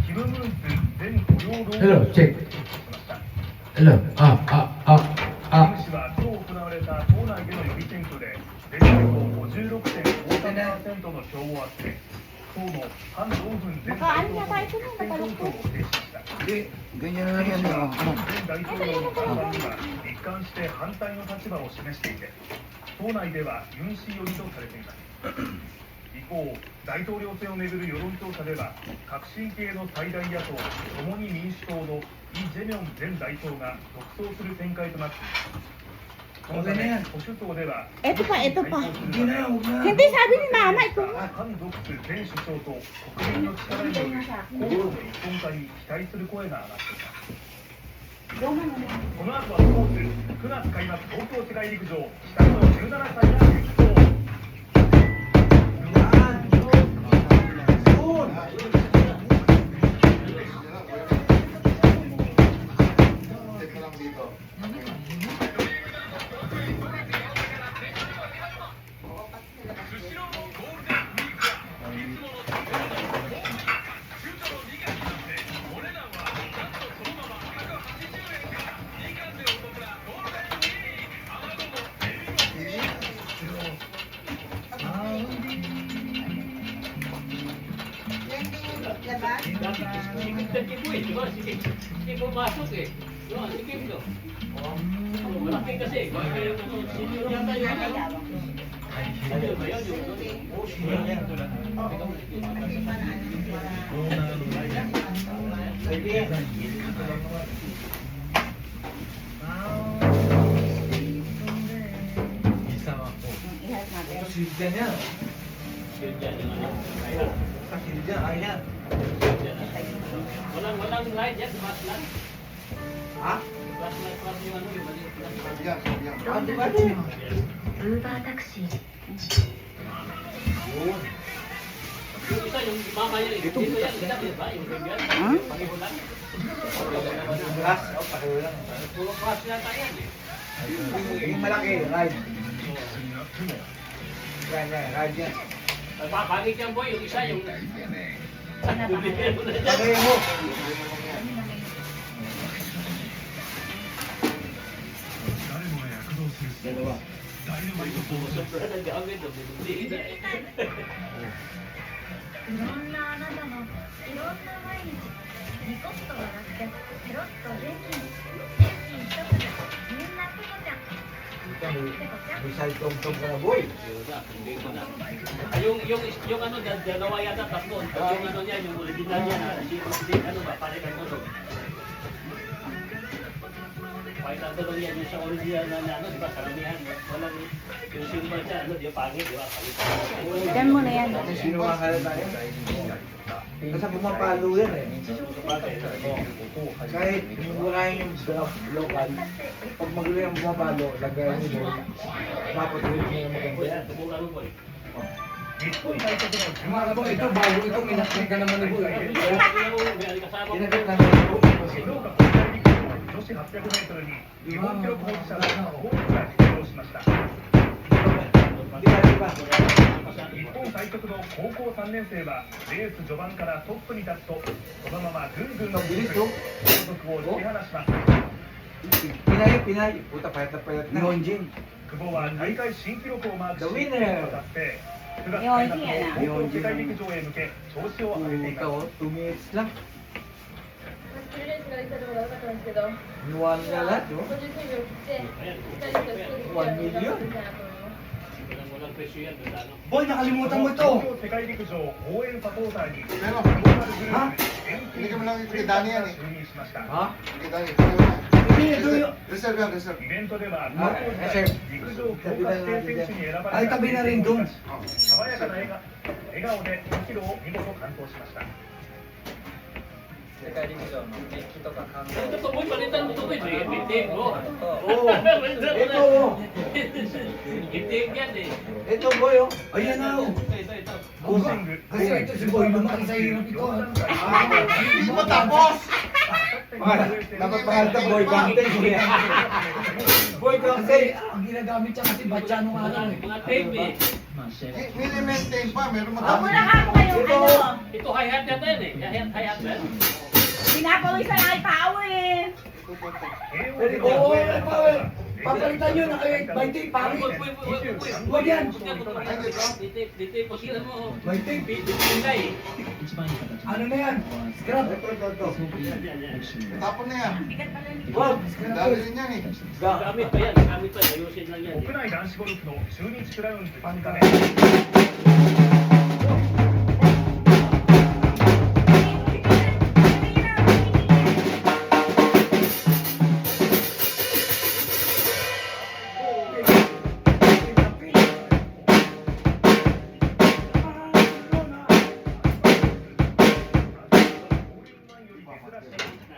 Speaker 6: キム・ムンス前雇用労働
Speaker 2: Hello,
Speaker 6: 党
Speaker 2: check.
Speaker 6: を起用しました。
Speaker 2: Hello.
Speaker 6: キム氏は今日行われた党内での予備選挙で全体の 56.53% の票を集め、党のハン・ドンフン前大統領の決選投票を停止しました。
Speaker 9: Hindi, ganyan na lang yan. Ano?
Speaker 6: 前大統領の看板には一貫して反対の立場を示していて、党内ではユン氏寄りとされています。一方、大統領選をめぐる世論調査では革新系の最大野党共に民主党のイ・ジェミョン前代表が独走する展開となっています。このため保守層では
Speaker 1: Ito pa.
Speaker 2: Hindi na, huwag na.
Speaker 1: Hindi, sabi ni Mama, ito.
Speaker 6: ハン・ドクス前首相と国民の力による候補の一本化に期待する声が上がっています。この後はスポーツ、9月開幕東京世界陸上、期待の17歳が激走。
Speaker 5: Yan
Speaker 4: Sikip mo eh, di ba? Sikip mo masok eh. No, sikip no. Malaki kasi. Baka yung ano, senior yata yung ano. Ano ba yun?
Speaker 9: Silvia niya.
Speaker 4: Yun dyan yung ano. Ayan.
Speaker 9: Silvia, kaya.
Speaker 4: Walang light yan, flashlight.
Speaker 9: Ha?
Speaker 4: Flashlight plus yung ano, yung maliit na
Speaker 5: Sabihan, sabihan.
Speaker 9: Ah, di ba din?
Speaker 7: ウーバータクシー
Speaker 4: Yung isa, yung mama niya, dito yan, isa, di ba? Yung bigyan, pareho lang.
Speaker 9: Gas, pareho lang.
Speaker 4: Puro flash yata yan eh.
Speaker 9: Yung malaki, ride. Yan, ride yan.
Speaker 4: Pagpapagit yan boy, yung isa, yung...
Speaker 9: Pareho mo. Dalawa.
Speaker 4: Sobrang nag-gamit, hindi na eh.
Speaker 3: いろんなあなたのいろんな毎日ニコッと笑ってペロッと元気に一つでみんなペコちゃん
Speaker 9: Bisay tong-tong ka na, boy.
Speaker 4: Yun na, hindi ko na. Yung ano, dalawa yata, tatlo. Yung ano niya, yung original niya, ano ba, pare ng tulog. Kahit ang tulog yan, yung sa original na ano, di ba, karamihan, walang, yung silver siya, ano, di ba, pangit, di ba, kalit.
Speaker 1: Diyan mo na yan.
Speaker 9: Sino makakala tayo? Kasi pumapalo yan eh. Kahit wala yung local, pag magaling ang pumapalo, lagay mo doon. Mapatuloy mo yung maganda.
Speaker 4: Yan, tumuka rin po eh.
Speaker 2: Mga kabo, ito bago ito, minakit ka naman ni Boy.
Speaker 4: May kasama ko.
Speaker 9: Ginagat namin ito.
Speaker 8: 女子800メートルに日本記録保持者のゴールが出場しました。
Speaker 9: Di ba?
Speaker 8: 日本最速の高校3年生はレース序盤からトップに立つとそのままぐんぐんと後続を引き離します。
Speaker 9: Pinay. Puta, payat na. Nihonjin.
Speaker 8: 久保は大会新記録をマークし
Speaker 9: The winner.
Speaker 8: 達成。9月開幕の東京世界陸上へ向け調子を上げています。
Speaker 9: 2 minutes lang.
Speaker 1: スキルレースができたところが良かったんですけど、
Speaker 9: Inuwan na lahat, no?
Speaker 1: 50分秒切って、2人と1人
Speaker 9: 1 million.
Speaker 1: みたいなと思います。
Speaker 4: Walang presyo yan, doon ano.
Speaker 2: Boy, nakalimutan mo ito.
Speaker 8: 東京世界陸上応援サポーターにグロ
Speaker 5: Pero,
Speaker 8: ーバルグループ
Speaker 5: hindi kami lang kay Dani yan eh.
Speaker 8: 就任しました。
Speaker 9: Ha?
Speaker 5: Kay Dani, reserve yan.
Speaker 9: Ito
Speaker 5: Reserve yan, reserve.
Speaker 8: イベントでは
Speaker 9: あ
Speaker 8: 東京時代陸上強化指定選手に選ばれた
Speaker 2: Ay, tabi na rin doon.
Speaker 8: 爽やかな笑顔で2キロを見事完走しました。
Speaker 9: 世界陸上の熱気とか感動。
Speaker 4: Ito po, palitan mo ito, boy. Itim, no?
Speaker 9: Oo. Ito.
Speaker 4: Itim yan eh.
Speaker 9: Ito, boy, oh.
Speaker 2: Ayan na, oh.
Speaker 4: Ito.
Speaker 2: Kasi ito si Boy, lumaki sa hirap ito.
Speaker 5: Hindi mo tapos!
Speaker 9: Dapat pangalta, boy, kante. Boy, kante.
Speaker 2: Ang ginagamit siya kasi batya nung araw eh.
Speaker 4: Mga tape eh.
Speaker 5: Nili-maintain pa, meron
Speaker 1: Oh,
Speaker 5: matapos.
Speaker 1: muna ka mo kayong ano.
Speaker 4: Ito hi-hat yata yan eh. Hi-hat yan.
Speaker 1: Pinapawisan na kay Pao eh.
Speaker 2: Oo, boy. Papalitan nyo na kayo, 20, pangit. Huwag yan.
Speaker 4: Dito, posilan mo.
Speaker 2: 20.
Speaker 4: Pinday.
Speaker 2: Ano na yan? Scrap.
Speaker 5: Tapon na yan.
Speaker 9: Wag.
Speaker 5: Dami rin yan eh.
Speaker 4: Gamit pa yan. Gamit pa. Ayusin lang yan.
Speaker 8: 国内男子ゴルフの中日クラウンズ2日目。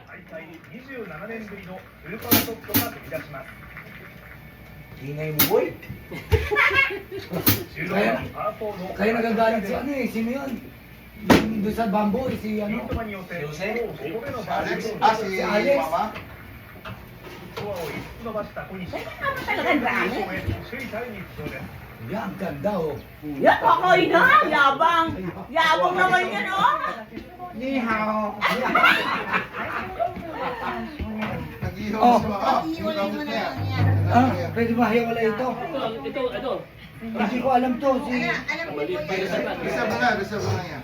Speaker 8: 大会27年ぶりのスーパーショットが飛び出します。
Speaker 9: Ingay mo, boy.
Speaker 8: 16番パー4の
Speaker 2: Kaya nagagalit si ano eh, sino yun? Yung doon sa bamboo eh, si
Speaker 8: ピン
Speaker 2: ano?
Speaker 8: トマによって今日5個目の
Speaker 5: Si
Speaker 8: バーディ
Speaker 5: Alex,
Speaker 8: ーを
Speaker 5: si
Speaker 2: Si Alex.
Speaker 5: Mama.
Speaker 8: スコアを5つ伸ばした小西。
Speaker 1: talagang dami.
Speaker 8: 首位タイに浮上です。
Speaker 2: Yan, ang ganda oh.
Speaker 1: Yan, okay na. Yabang. Yabang naman yan, oh.
Speaker 2: Ni hao.
Speaker 5: Nag-ihaw
Speaker 2: Oh.
Speaker 5: si Maka.
Speaker 1: Iiwalay mo na lang yan.
Speaker 2: Ah, pwede mahiwala ito.
Speaker 4: Ito.
Speaker 2: Hindi ko alam to. Si...
Speaker 1: Alam ko po yan.
Speaker 5: Reserve na, reserve na yan.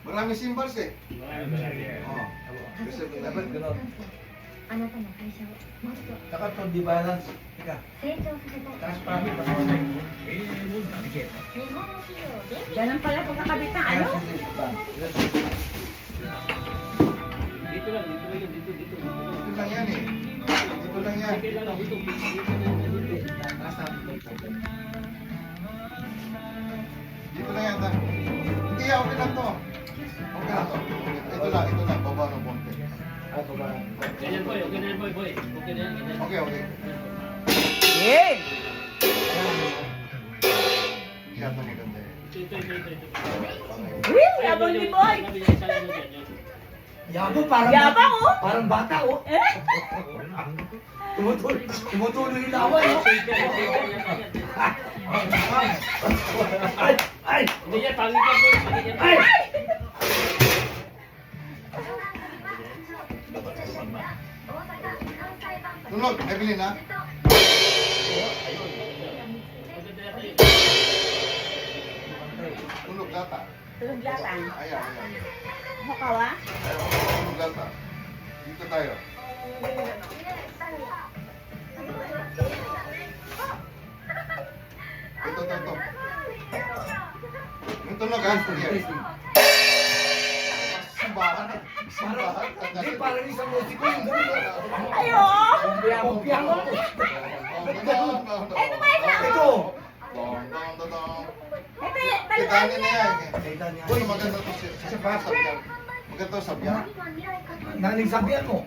Speaker 5: Maraming symbols eh. Oo. Reserve na.
Speaker 3: あなたの会社をもっと
Speaker 2: Dapat to di balance. Teka.
Speaker 3: 成長させたい
Speaker 2: Taas pa kami. Pasok.
Speaker 1: Ganun pala pagkakabit ng ano.
Speaker 4: Dito lang yun, dito.
Speaker 5: Dito lang yan eh. Dito lang yan.
Speaker 4: Dito lang, dito.
Speaker 5: Dito lang yan. Hindi, okay lang to. Okay lang to. Ito lang. Baba ng konti.
Speaker 4: Ganyan boy, okay na yan boy. Okay na yan, ganyan.
Speaker 5: Okay, okay.
Speaker 1: Eh.
Speaker 5: Hindi yata maganda eh.
Speaker 4: Ito.
Speaker 1: Uy, yabang ni Boy.
Speaker 2: Yabang parang...
Speaker 1: Yabang, oh.
Speaker 2: Parang bata oh.
Speaker 1: Eh?
Speaker 2: Tumutuloy yung lawan oh. Ay! Ay!
Speaker 4: Hindi yan, pangit yan boy. Pangit yan.
Speaker 2: Ay!
Speaker 5: Tunog, Evelyn ha? Tunog data.
Speaker 1: Tulog latang.
Speaker 5: Ayan.
Speaker 1: Makawa?
Speaker 5: Tunog data. Dito tayo. Ito. Yung tunog ha? Sige. Simbahan.
Speaker 2: Hindi, parang isang musiko yung gano'n.
Speaker 1: Ayo.
Speaker 2: Kopya mo.
Speaker 1: Ito ba isa?
Speaker 2: Ito.
Speaker 1: Ito,
Speaker 5: Kitani na yan.
Speaker 2: Kita niya.
Speaker 5: Uy, maganda to sabihan. Maganda to sabihan.
Speaker 2: Naning sabihan mo.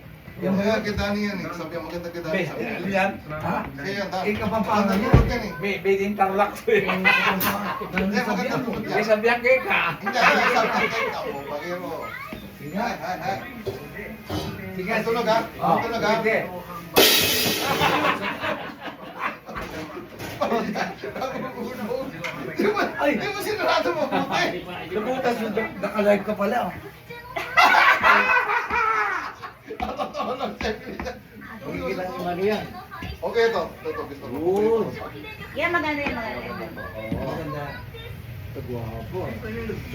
Speaker 5: Yung mga kitani yan eh. Sabihan, maganda kitani
Speaker 2: Be,
Speaker 5: sabihan.
Speaker 2: yan. Ha?
Speaker 5: Kaya yan,
Speaker 2: Eh, kapampangan niya.
Speaker 5: Tunog yan eh.
Speaker 9: May interlock to eh.
Speaker 5: Hindi, maganda to.
Speaker 9: May sabihan kayo ka.
Speaker 5: Hindi, sabihan kayo. Ako, bagero.
Speaker 2: Sige.
Speaker 5: Hay.
Speaker 2: Sige.
Speaker 5: Tunog ha?
Speaker 2: Oh,
Speaker 5: Tunog ha?
Speaker 2: sige.
Speaker 5: Di mo sinurado mo. Buti.
Speaker 2: Nabutas yung naka-live ka pala. oh.
Speaker 5: Totoo lang, siyempre.
Speaker 9: Magiging yung ano yan.
Speaker 5: Okay, ito. Ito, gusto ko.
Speaker 9: Oo.
Speaker 1: Yan maganda yan maganda.
Speaker 2: Maganda.
Speaker 9: Gwapo.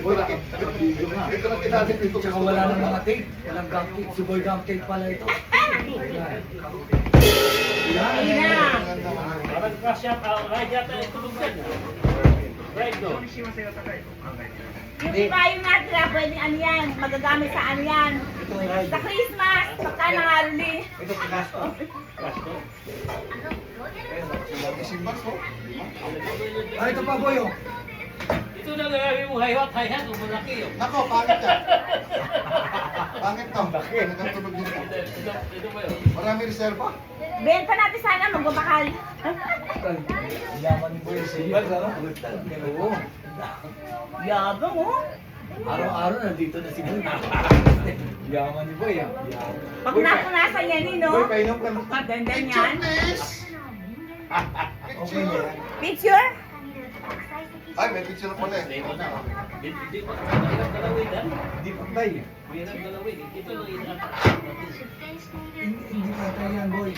Speaker 5: Wala. Ito lang kitani dito.
Speaker 2: Tsaka wala nang mga tape. Walang gum tape. Si Boy gum tape pala ito.
Speaker 1: Hindi na.
Speaker 4: Parang crash out, ride yata yung tulog dyan. Ride no?
Speaker 1: Yung iba yung natira, pwedeng ano yan, magagamit sa ano yan. Sa Christmas, pagka nangaruli.
Speaker 2: Ito pinas to.
Speaker 4: Crash to?
Speaker 5: Isimbas ko.
Speaker 2: Ah, ito pa Boy oh.
Speaker 4: Ito na gagawin mo hayhat, o malaki yun.
Speaker 5: Nako, pangit ka. Pangit to. Nagkatunog dito.
Speaker 4: Ito ba yun?
Speaker 5: Marami reserva.
Speaker 1: Benta natin sana, magbabakal.
Speaker 2: Yaman ni Boy sa iyo. Oo.
Speaker 1: Yabang, oh.
Speaker 2: Araw-araw nandito na si Boy. Yaman ni Boy ah.
Speaker 1: Pag napunasan yan, no?
Speaker 2: Boy, painom ka na.
Speaker 1: Maganda
Speaker 5: Picture,
Speaker 1: yan.
Speaker 5: please.
Speaker 2: Okay na yan.
Speaker 1: Picture?
Speaker 5: Ay, may picture pala eh.
Speaker 4: Ito na. Hindi pa hirap galawin ha?
Speaker 2: Hindi pa tayo.
Speaker 4: Hirap galawin. Ito lang hirap.
Speaker 2: Hindi pa tayo yan Boy.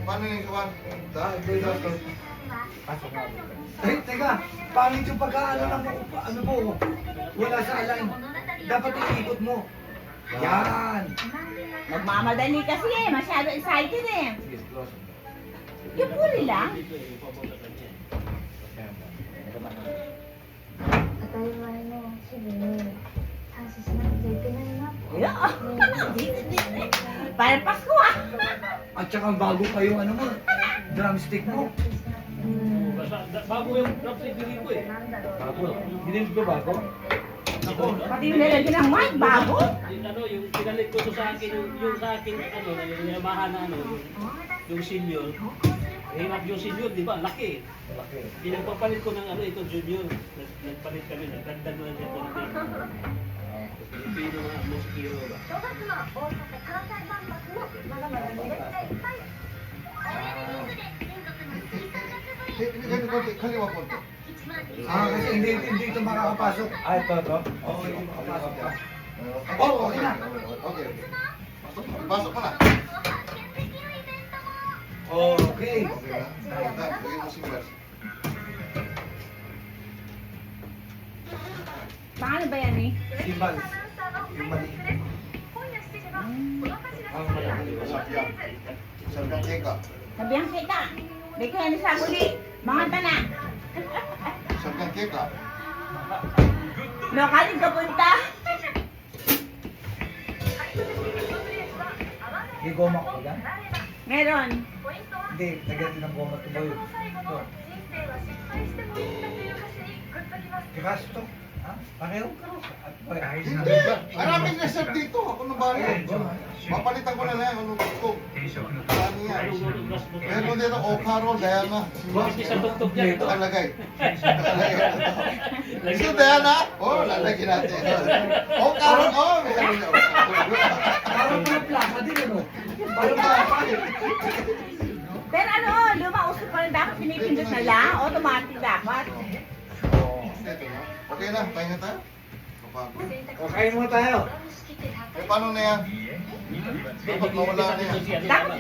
Speaker 5: Paano yung kawan?
Speaker 2: Ah, Boy dato. Eh, teka. Pangit yung pagkaano ng ano mo. Wala sa alam. Dapat iikot mo. Yan.
Speaker 1: Magmamadali kasi eh, masyado excited eh. Yung puli lang.
Speaker 3: 当たり前の日々に感謝しなくちゃいけないなって
Speaker 1: Yeah. Parang Pasko ah.
Speaker 2: At saka bago pa yung ano mo. Drumstick mo.
Speaker 4: Bago yung dropstick din ko eh.
Speaker 9: Bago. Hindi ko bago.
Speaker 1: Pati yung nilagyan ng mic, bago.
Speaker 4: Yung pinalit ko to sa akin, yung sa akin, yung Yamaha na yung senior. Hirap yung senior, di ba? Laki. Pinagpapalit ko ng ito, junior. Nagpalit kami, nagdagdag na dito. Pilipino mga mosquito ba?
Speaker 3: 正月は大阪・関西万博のまだまだめでたいいっぱい応援ニュースで全国の水産学部員
Speaker 5: Ganito konti, kaliwa konti.
Speaker 3: 1万人
Speaker 2: Kasi hindi ito makakapasok.
Speaker 9: Ah, ito.
Speaker 2: Oo, hindi makakapasok ka.
Speaker 5: Oh, okay na. Okay. Pasok mo na.
Speaker 3: の発見できるイベントも
Speaker 2: Okay.
Speaker 5: Okay na. Lagyan mo si Bers.
Speaker 1: Paano ba yan eh?
Speaker 2: Simbal.
Speaker 3: アナウンサーの
Speaker 2: yung mali.
Speaker 3: 今夜7時はこの柱の下で
Speaker 5: Sakyan. Sakyan Keka.
Speaker 1: Sabihan kita. May kaya na sa muli. Mga tana.
Speaker 5: Sakyan Keka.
Speaker 1: No, kaling ka punta.
Speaker 2: May goma ko yan?
Speaker 1: Meron.
Speaker 2: Hindi, lagyan din ng goma ito ba yun?
Speaker 3: 最後の人生は失敗してもいいんだという歌詞にグッときます。
Speaker 2: Tikas ito. Ha? Pareho ka rin. At pareho.
Speaker 5: Hindi! Maraming reserve dito. Ako na ba yan? Papalitan ko na lang. Ano gusto? Ano yan? Meron dito, Okaro, Diana.
Speaker 4: Bakit sa tuktok niya ito?
Speaker 5: Nakalagay. Gusto Diana? Oo, lalagyan natin. Okaro, oo.
Speaker 2: Parang pala plaka din ano? Parang plaka din.
Speaker 1: Pero ano, luma uso pa rin dapat pinipindot na lang. Automatic dapat.
Speaker 5: Okay na, pahinga tayo.
Speaker 9: Kakain mo tayo.
Speaker 5: Eh, paano na yan? Dapat mawala na yan.
Speaker 1: Dapat,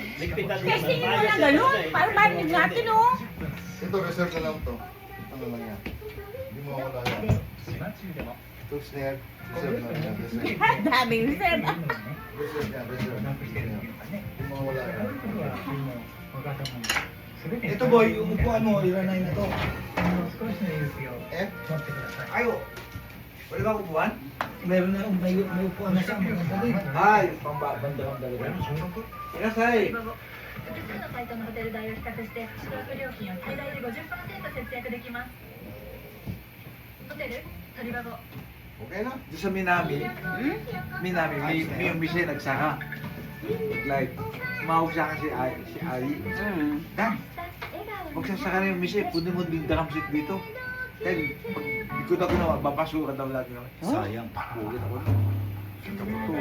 Speaker 1: testingin mo na ganun. Para marinig natin oh.
Speaker 5: Ito, reserve na lang to. Ano lang yan? Hindi mawala yan. Ito, snare. Reserve na yan. Reserve.
Speaker 1: Daming reserve.
Speaker 5: Reserve yan, reserve. Hindi mawala yan.
Speaker 2: Ito boy, yung upuan mo, ilanay na to.
Speaker 5: Eh?
Speaker 2: Ayo. Wala ba upuan? Meron na, may upuan na siya.
Speaker 9: Ay, pambabanda talaga. Inasay.
Speaker 3: 複数のサイトのホテル代を比較して宿泊料金を最大で 50% 節約できます。ホテル鳥バゴ
Speaker 5: Okay na?
Speaker 9: Doon sa Minami, may umise nagsaka. Like, tumawag sa akin si Ari. Dan, magsasaka na yung umise, pwede mo dindakamsit dito. Dahil, ikot ako na, mapasukan daw lagi ako. Sayang, pakbukit ako na. Ito.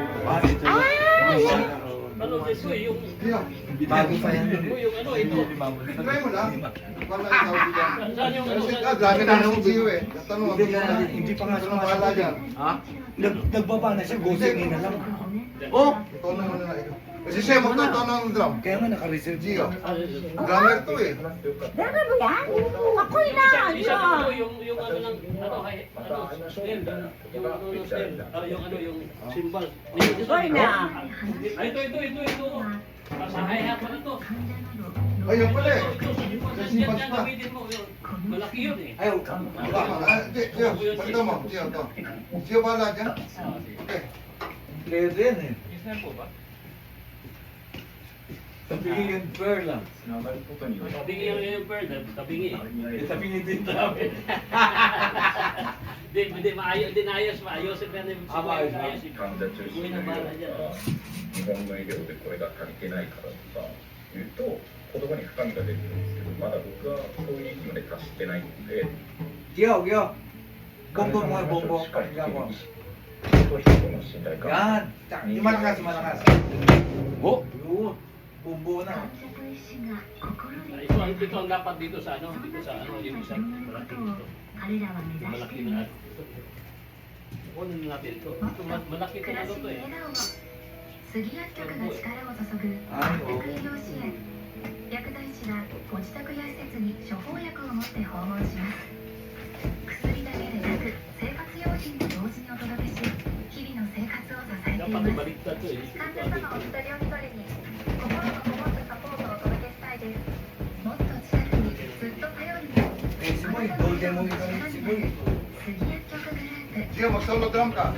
Speaker 4: Ano dito yung
Speaker 9: Bago pa yan.
Speaker 4: yung ano ito?
Speaker 5: Try mo na. Paano ikaw dito?
Speaker 4: Saan yung ano?
Speaker 5: Dami na ng video eh. Tanong ako.
Speaker 2: Hindi pa nga
Speaker 5: Ano bahala dyan?
Speaker 9: Ha?
Speaker 2: Nagbaba na siya, gusing na lang.
Speaker 9: Oh!
Speaker 5: Ito na muna na ikaw. Kasi siya magtataw ng drum.
Speaker 2: Kaya nga naka-reserve
Speaker 5: Gio.
Speaker 2: siya.
Speaker 5: Drummer to eh.
Speaker 1: Dami ba yan? Ako'y na.
Speaker 4: Isa
Speaker 1: Ano?
Speaker 4: ko yung ano lang ano hay ano stem yung ano stem yung ano yung symbol.
Speaker 1: Ako'y na.
Speaker 4: Ay ito. Sa hi-hat pa na to.
Speaker 5: Ayun pala eh.
Speaker 4: Yan yan gamitin mo yun. Malaki yun eh.
Speaker 9: Ayaw.
Speaker 5: Gio, palito mo. Gio, to. Gio bahala dyan. Okay.
Speaker 9: Player yan eh.
Speaker 4: Isn't po ba?
Speaker 9: Tabingin yung prayer lang.
Speaker 4: Tabingi yung bird, tabingi.
Speaker 9: Tabingin din namin.
Speaker 4: Hindi maayos. Ayusin pa rin.
Speaker 9: Maayos.
Speaker 4: Uy na bala dyan.
Speaker 10: 日本の医療でこれが足りてないからとか言うと言葉に深みが出るんですけどまだ僕はそういう域まで達してないので
Speaker 9: Gio. Bongbong mo, bongbong.
Speaker 10: しっかり
Speaker 9: Pakinggan mo.
Speaker 10: 人と人との信頼感
Speaker 9: Yan. Yung malakas. Oh! Yun. Bumbo na.
Speaker 7: 患者と医師が心で
Speaker 4: Ito ang dapat dito sa ano yung isang
Speaker 7: そんなこ
Speaker 4: malaki
Speaker 7: とを
Speaker 4: ito.
Speaker 7: 彼らは目指して
Speaker 4: Malaki
Speaker 7: い
Speaker 4: na
Speaker 7: ま
Speaker 4: ano.
Speaker 7: す。
Speaker 4: Kunin natin ito.
Speaker 7: もっ
Speaker 4: Ito
Speaker 7: と
Speaker 4: malaki
Speaker 7: 暮
Speaker 4: ito
Speaker 7: ら
Speaker 4: na
Speaker 7: し
Speaker 4: ito
Speaker 7: に
Speaker 4: eh.
Speaker 7: 笑顔を杉薬局が力を注ぐ
Speaker 9: はい
Speaker 7: 全く医療支援薬剤師がご自宅や施設に処方薬を持って訪問します薬だけでなく生活用品も同時にお届けし日々の生活を支えてい
Speaker 4: Dapat
Speaker 7: ます
Speaker 4: ibaliktad to eh.
Speaker 3: 患者様お一人お一人に心のこもったサポートをお届けしたいです。
Speaker 7: もっと近くにずっと頼りに
Speaker 2: Eh, si Boy, golden mo ikaw si Boy.
Speaker 7: 杉薬局グループ
Speaker 5: Gio, mag-solo drum ka.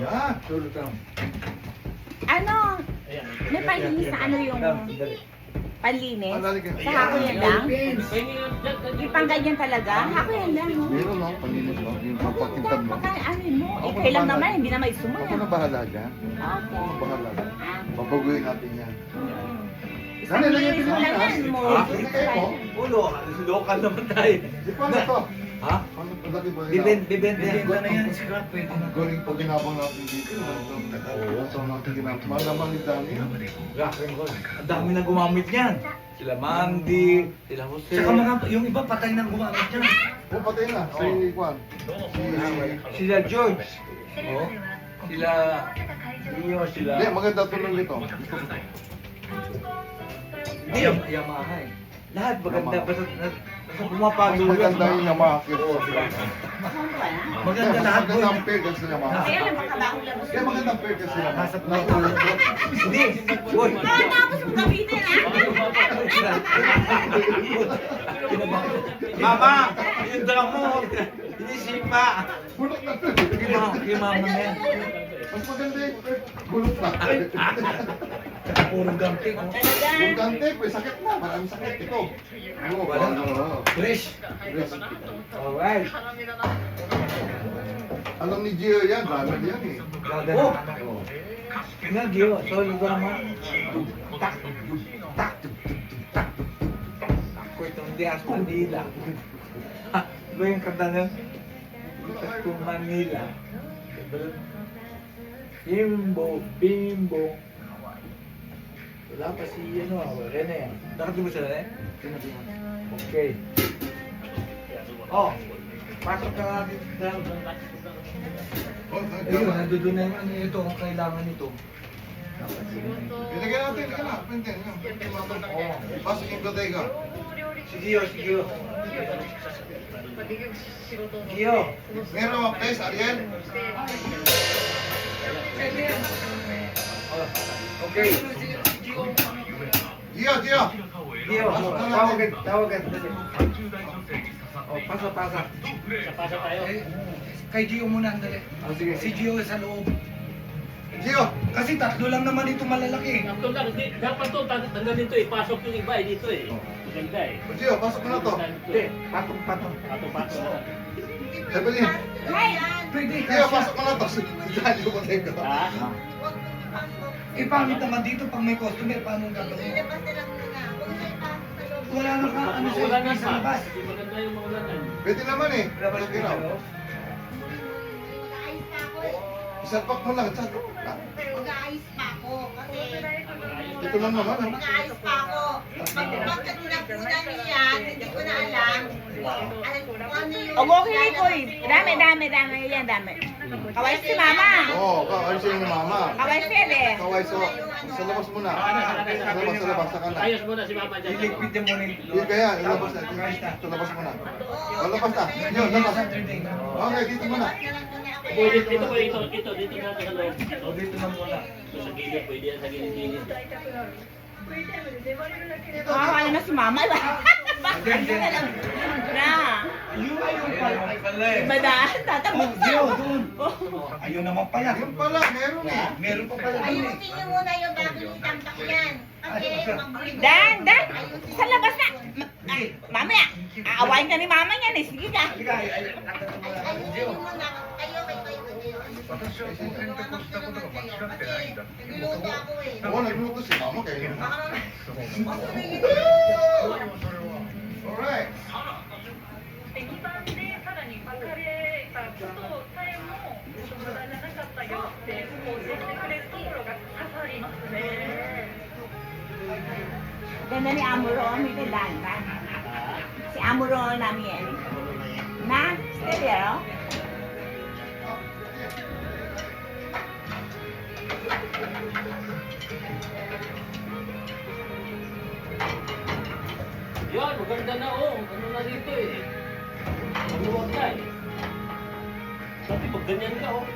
Speaker 5: Yan.
Speaker 9: Solo tam.
Speaker 1: Ano?
Speaker 4: Ayan.
Speaker 1: May panlinis na ano yung
Speaker 9: Dali.
Speaker 1: panlinis?
Speaker 5: Lalagyan.
Speaker 1: Sa hako yan lang?
Speaker 4: Pwede yun dyan.
Speaker 1: Yung pang ganyan talaga? Hako yan lang. no?
Speaker 5: Meron no, palinis mo. Yung papakintab mo.
Speaker 1: Baka ano mo? Ikay lang naman, hindi na may sumo.
Speaker 5: Ako na bahala dyan.
Speaker 1: Okay.
Speaker 5: Ako na bahala dyan.
Speaker 1: Ah,
Speaker 5: Babaguhin natin yan.
Speaker 1: mm.
Speaker 5: Nanay, lagyan
Speaker 1: Mo lang yan,
Speaker 5: Pilipinas.
Speaker 1: mo.
Speaker 9: Ha?
Speaker 5: Hindi kayo mo.
Speaker 9: Ulo, local naman tayo.
Speaker 5: Di paano to?
Speaker 9: Ha?
Speaker 5: Paano to lagi ba?
Speaker 9: Bibenta yan.
Speaker 2: Bibenta na yan, siguro pwede na.
Speaker 5: Galing pag ginabang natin dito. Oo. So natin ginabang. Malaman ni Dani.
Speaker 9: Ang dami na gumamit niyan. Sila Mandy, sila Jose.
Speaker 2: Saka mga, yung iba patay nang gumamit niyan.
Speaker 5: Oh, patay na. Si Juan.
Speaker 9: Sila George.
Speaker 3: セレナでは
Speaker 9: Sila
Speaker 3: 分けた会場
Speaker 9: Leo, sila...
Speaker 5: Hindi, maganda tulong dito.
Speaker 9: Hindi, Yamaha eh. Lahat maganda. Basta
Speaker 5: Mas
Speaker 9: pumapatuloy.
Speaker 5: maganda yung Yamaha.
Speaker 1: Saan ka na?
Speaker 2: Maganda lahat
Speaker 5: Maganda
Speaker 2: boy.
Speaker 5: ang pair kasi Yamaha.
Speaker 1: Kaya lang makabakong labas.
Speaker 5: Kaya maganda ang pair kasi Yamaha.
Speaker 2: Nasat na ito.
Speaker 9: Hindi. Boy.
Speaker 1: Tapos mo gamitin
Speaker 9: Mama! Yung drum mo! Inisipa!
Speaker 5: Bulok na.
Speaker 9: Yung mama na yan.
Speaker 5: Mas maganda yung bulok na.
Speaker 2: Saka puro gamping. Oh.
Speaker 5: Yung dante, may sakit na. Maraming sakit. Ito. Oo,
Speaker 2: Wala.
Speaker 5: oo.
Speaker 2: Fresh.
Speaker 9: Alright.
Speaker 5: Alam ni Gio yan, runner yan eh.
Speaker 9: Oh! Nga, Gio. Solo drama. Tak, tak, tak. Ako itong Diaz Manila. Ba yung kanta nun? Itas ko Manila. Bimbo, bimbo. Wala pa si Rene. Nakati mo siya, Rene? Okay. Oh, pasok ka natin sa
Speaker 2: Ayun, nandoon na yung ano ito, kung kailangan nito.
Speaker 5: Ilagyan natin, ilagyan na. Pwede, yan. Pasok yung bodega.
Speaker 9: Si Gio, si Gio. Gio.
Speaker 5: Meron mga place, Ariel.
Speaker 9: Oh, okay.
Speaker 5: Gio, Gio.
Speaker 9: Gio, tawagan, tawagan. Oh, pasa, pasa.
Speaker 4: Pasa tayo.
Speaker 2: Eh, kay Gio muna, andali.
Speaker 9: Oh, sige.
Speaker 2: Si Gio sa loob.
Speaker 5: Gio.
Speaker 2: Kasi tatlo lang naman ito malalaki.
Speaker 4: Ito lang, dapat to, tanggalin to eh. Pasok yung iba eh, dito eh. Maganda eh.
Speaker 5: Gio, pasok mo na to.
Speaker 9: Hindi, patong, patong.
Speaker 4: Pasok na.
Speaker 5: Evelyn.
Speaker 2: Pwede
Speaker 5: Gio,
Speaker 2: kasi.
Speaker 5: pasok mo na to. Dahil yung bodega.
Speaker 4: Ha?
Speaker 2: Eh, pangit naman dito pag may customer, paano ang gagawin? Wala na ka, ano
Speaker 4: Wala na
Speaker 2: sa labas.
Speaker 4: Hindi maganda yung maulanan.
Speaker 5: Pwede naman eh. Lagi raw. Isalpak mo lang.
Speaker 1: Mag-aayos pa ako kasi
Speaker 5: Ito lang naman. ah.
Speaker 1: mag-aayos pa ako. Pag natunapunan niya, hindi ko na alam. Alam ko ano yung... Okay, Koy. Dami, dami, dami. Yan, dami. Kaway si Mama.
Speaker 5: Oo, ayos yung mama.
Speaker 1: Kaway si Ede.
Speaker 5: Kaway so. Sa labas muna. Sa labas, sa kanan.
Speaker 4: Ayos muna si Mama dyan.
Speaker 2: Iligpit din mo na
Speaker 5: Hindi kaya, ilabas na. Sa labas muna. O, labas na. Yun, labas. Okay, dito muna.
Speaker 4: Pwede, dito po, dito na sa loob.
Speaker 2: O, dito na muna.
Speaker 4: Ito sa gilid, pwede yan sa gilid-gilid.
Speaker 1: Kawawa naman si Mama. Bakit na lang? Na.
Speaker 2: Ayun, ayun pala.
Speaker 1: Iba na. Tatakot
Speaker 2: Oh,
Speaker 1: pa.
Speaker 2: Gio, doon. Ayun naman pala.
Speaker 5: Yun pala, meron eh.
Speaker 2: Meron pa pala doon eh.
Speaker 1: Ayusin niyo muna yung bago ni Tamtak yan. Kasi Dan, Dan! Sa labas na! Mamaya! Aawain ka ni Mama niyan eh. Sige ka.
Speaker 2: Sige, ayusin
Speaker 1: Ayusin niyo muna. Kayo, kayo. Nagluluto ako eh.
Speaker 5: Oo, nagluto si mama kayo. Alright.
Speaker 3: 2番でさらに別れたことさえも無駄じゃなかったよってこう教えてくれるところが刺さりますね。
Speaker 1: Ganda ni Amuron, hindi Dan ka. Si Amuron namin. Na? Stereo?
Speaker 4: Yan, maganda na oh. Ano na dito eh. Maluwag na eh. Dati pag ganyan ka oh.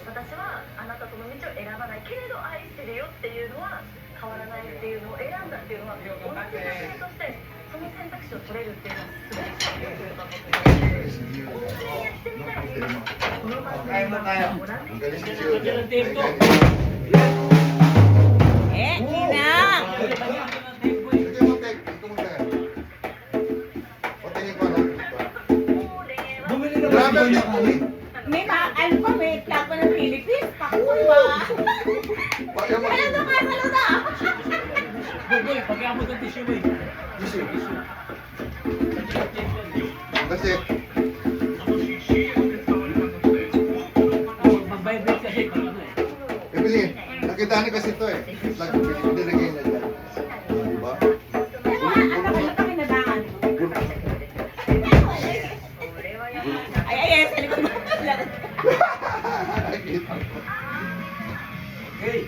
Speaker 3: 私はあなたとの道を選ばないけれど愛してるよっていうのは変わらないっていうのを選んだっていうのは同じ女性としてその選択肢を取れるっていうのはすごいすごいと思ってプレイヤーしてみたいこの番組は同じ
Speaker 5: Ang galing si Gio.
Speaker 4: Ganyan ang tape ko.
Speaker 1: Eh, Ina!
Speaker 5: Sige mo, take. Ito mo tayo. Patingin ko na.
Speaker 2: Bumili na ba
Speaker 5: Grabe
Speaker 2: si
Speaker 5: ang
Speaker 2: Gio?
Speaker 1: May ano pa, may tapo ng Philippines. Pakuloy ba?
Speaker 5: Ayaw mo.
Speaker 1: Ano sumasaluda?
Speaker 4: Boy, boy, pag-iabot ng tissue, boy.
Speaker 2: Tissue.
Speaker 5: Kasi,
Speaker 4: Mag-vibrate kasi pag ano eh.
Speaker 5: Emily, nakita niyo kasi ito eh. Nilagay na dyan. Diba?
Speaker 1: Ano ka kinabangan? Ay, sa likod mo.
Speaker 2: Okay.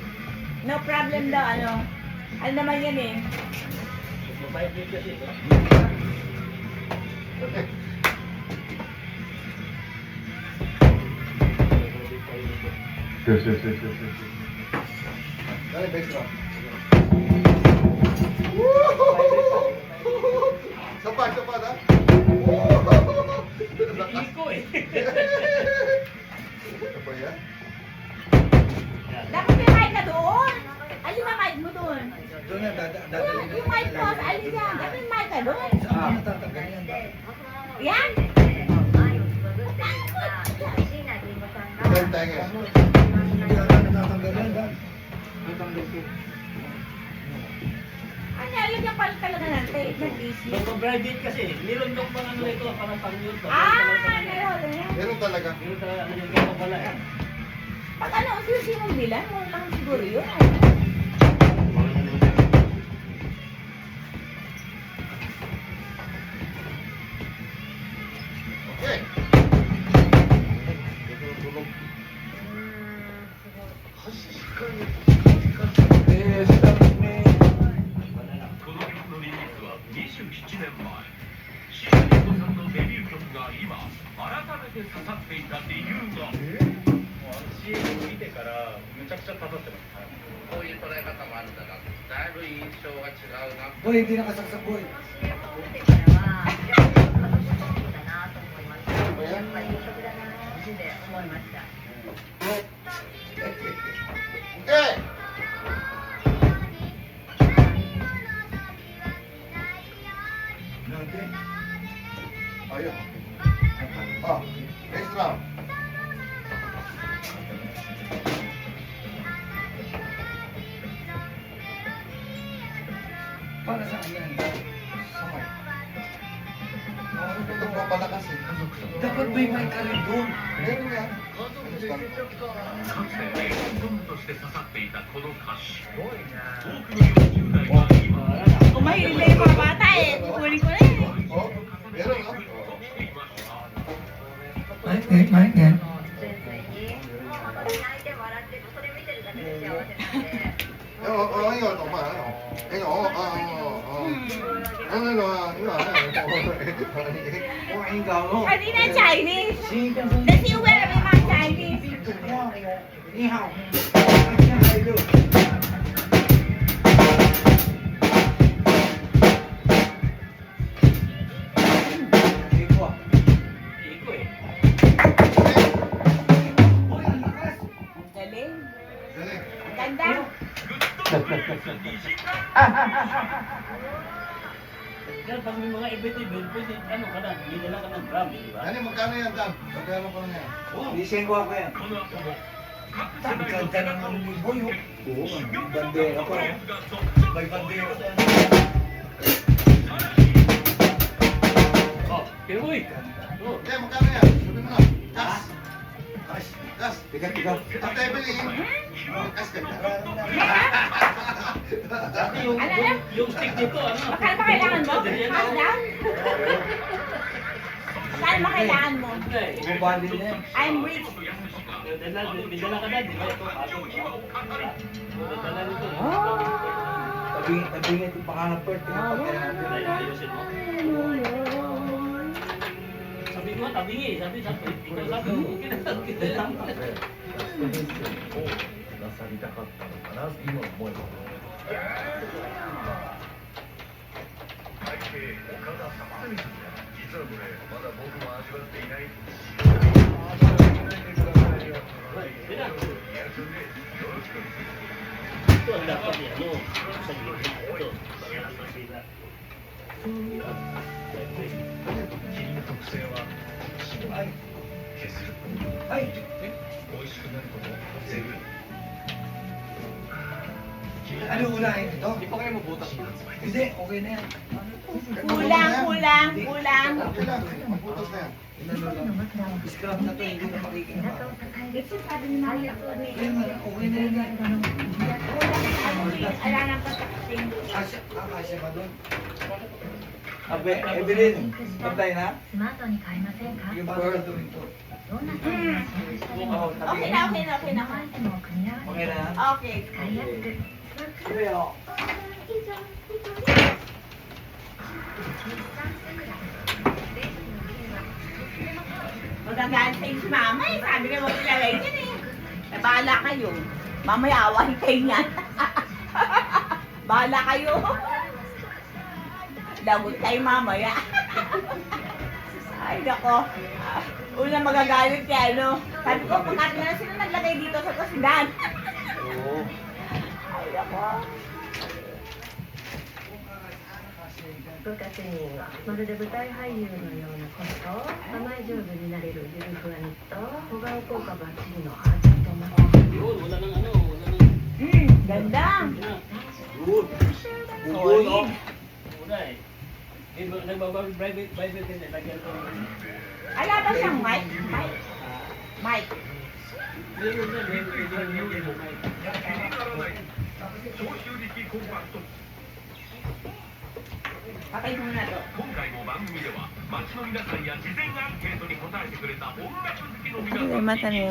Speaker 1: No problem daw, ano. Ano naman yan eh.
Speaker 4: Mag-vibrate kasi.
Speaker 5: Dali, base round. Sapat, ha?
Speaker 4: Iko eh.
Speaker 5: Sapat yan?
Speaker 1: Dapat may mic ka doon. Alin na mic mo doon?
Speaker 2: Doon na, dadalhin na.
Speaker 1: Yung mic mo, alin yan. Dapat may mic ka doon.
Speaker 2: Saan matatanggal yan?
Speaker 1: Yan.
Speaker 5: Then, tenga.
Speaker 2: Hindi ka natatanggal yan, Dan. Natanggal ko.
Speaker 1: Ano, lagyan pala talaga ng tape na tissue.
Speaker 4: Mag-vibrate kasi. Meron daw pang ano ito, parang pang-mute.
Speaker 1: Meron eh.
Speaker 5: Meron talaga.
Speaker 4: Meron talaga, ano yung gano'n pala eh.
Speaker 1: Pag ano, susi mong bilan, mo lang siguro yun.
Speaker 5: Okay.
Speaker 2: Boy, hindi nakasaksak, boy.
Speaker 5: Okay.
Speaker 2: Note.
Speaker 5: Ayun. Oh, next round.
Speaker 2: Para saan yan? Samay.
Speaker 5: Ito pa pala kasi.
Speaker 2: Dapat may mic ka rin doon.
Speaker 5: Meron yan.
Speaker 1: Kung mahilig na yung mga bata eh, kukunin ko na eh.
Speaker 5: Oh, meron, no?
Speaker 2: Mic yan.
Speaker 5: Ayun, tama. Ayun,
Speaker 1: Kanina Chinese. Does he wear may mga Chinese?
Speaker 2: Ni hao.
Speaker 4: Iko eh.
Speaker 2: Boy, ang lakas.
Speaker 1: Galing.
Speaker 5: Galing.
Speaker 1: Ang ganda.
Speaker 4: Kaya pag may mga event, pwede, ano ka na, hindi na lang ka ng drum, di ba?
Speaker 5: Ano, magkano yan, Dan? Magkano pa na yan?
Speaker 2: Lising ko ako yan. Ang ganda ng ano ni Boy, oh. Oo, may bandera pa, oh. May bandera pa.
Speaker 4: Oh, Kiroy! Oh,
Speaker 5: Okay, magkano yan? Sabi mo na. Cash.
Speaker 2: Ay,
Speaker 5: Cash.
Speaker 2: tiga.
Speaker 5: Ang Evelyn. Cash ka na.
Speaker 4: dati yung,
Speaker 1: Ano, ano?
Speaker 4: yung stick dito, ano?
Speaker 1: Magkano ba kailangan mo? Cash down? Magkano ba kailangan mo?
Speaker 2: Bumabali na yan.
Speaker 1: I'm rich.
Speaker 4: Bidala ka na, di ba? Ito, bidala nito.
Speaker 2: Tabingin itong pangalan po. Tinapagkaya natin.
Speaker 4: Ayusin mo. Sabi ko, tabingi. Sabi, ikaw sabi mo. Kinasabi ko lang.
Speaker 6: 出さりたかったのかな今思えば
Speaker 8: 実はこれまだ僕も味わっていない
Speaker 4: Ito ang dapat niya, no? Sa gilid. Ito.
Speaker 2: Ay!
Speaker 8: 美味しくなることを防ぐ
Speaker 2: unahin ito.
Speaker 4: Hindi pa kayo mabutas.
Speaker 2: Hindi, okay na yan.
Speaker 1: Kulang.
Speaker 5: Okay lang, mabutas na yan.
Speaker 2: Scrap na to, hindi na makikita.
Speaker 7: 背中を支える最悪を
Speaker 2: Okay na yan.
Speaker 1: Ala nang pataksin.
Speaker 2: Kasya ba doon?
Speaker 9: Evelyn, pantay na?
Speaker 7: スマートに変えませんか
Speaker 2: Yung bago gagawin to.
Speaker 7: どんなサイズがシェイクしたりも
Speaker 1: Okay na.
Speaker 7: どのアイテムを組み合わ
Speaker 9: Okay
Speaker 7: せて
Speaker 9: na?
Speaker 1: Okay.
Speaker 7: 使いやすく
Speaker 9: Okay, oh.
Speaker 1: Magagalit sa'yo si mama eh. Sabi niya huwag ilalagay yan eh. Bahala kayo. Mamaya awahin kayo niyan. Bahala kayo. Lagot kayo mamaya. Ay, nako. Una magagalit kaya ano. Sabi ko, bakit na sila naglagay dito sa kasidan?
Speaker 9: Oo.
Speaker 1: Ay, nako.
Speaker 3: 部活にはまるで舞台俳優のような声と甘い上手になれるゆるふわニット小顔効果バッチリのアーティストマッチ
Speaker 4: Yun, wala nang ano, wala nang...
Speaker 1: Ganda.
Speaker 9: Good. Good, oh.
Speaker 4: Wala eh. Nagbabibrate din eh. Lagyan ko.
Speaker 1: Ala ba siyang mic? Mic.
Speaker 4: Yun, yun.
Speaker 1: Patay mo na to.
Speaker 8: 今回も番組では街の皆さんや事前アンケートに答えてくれた音楽好きの皆さんに
Speaker 1: Mata niyo.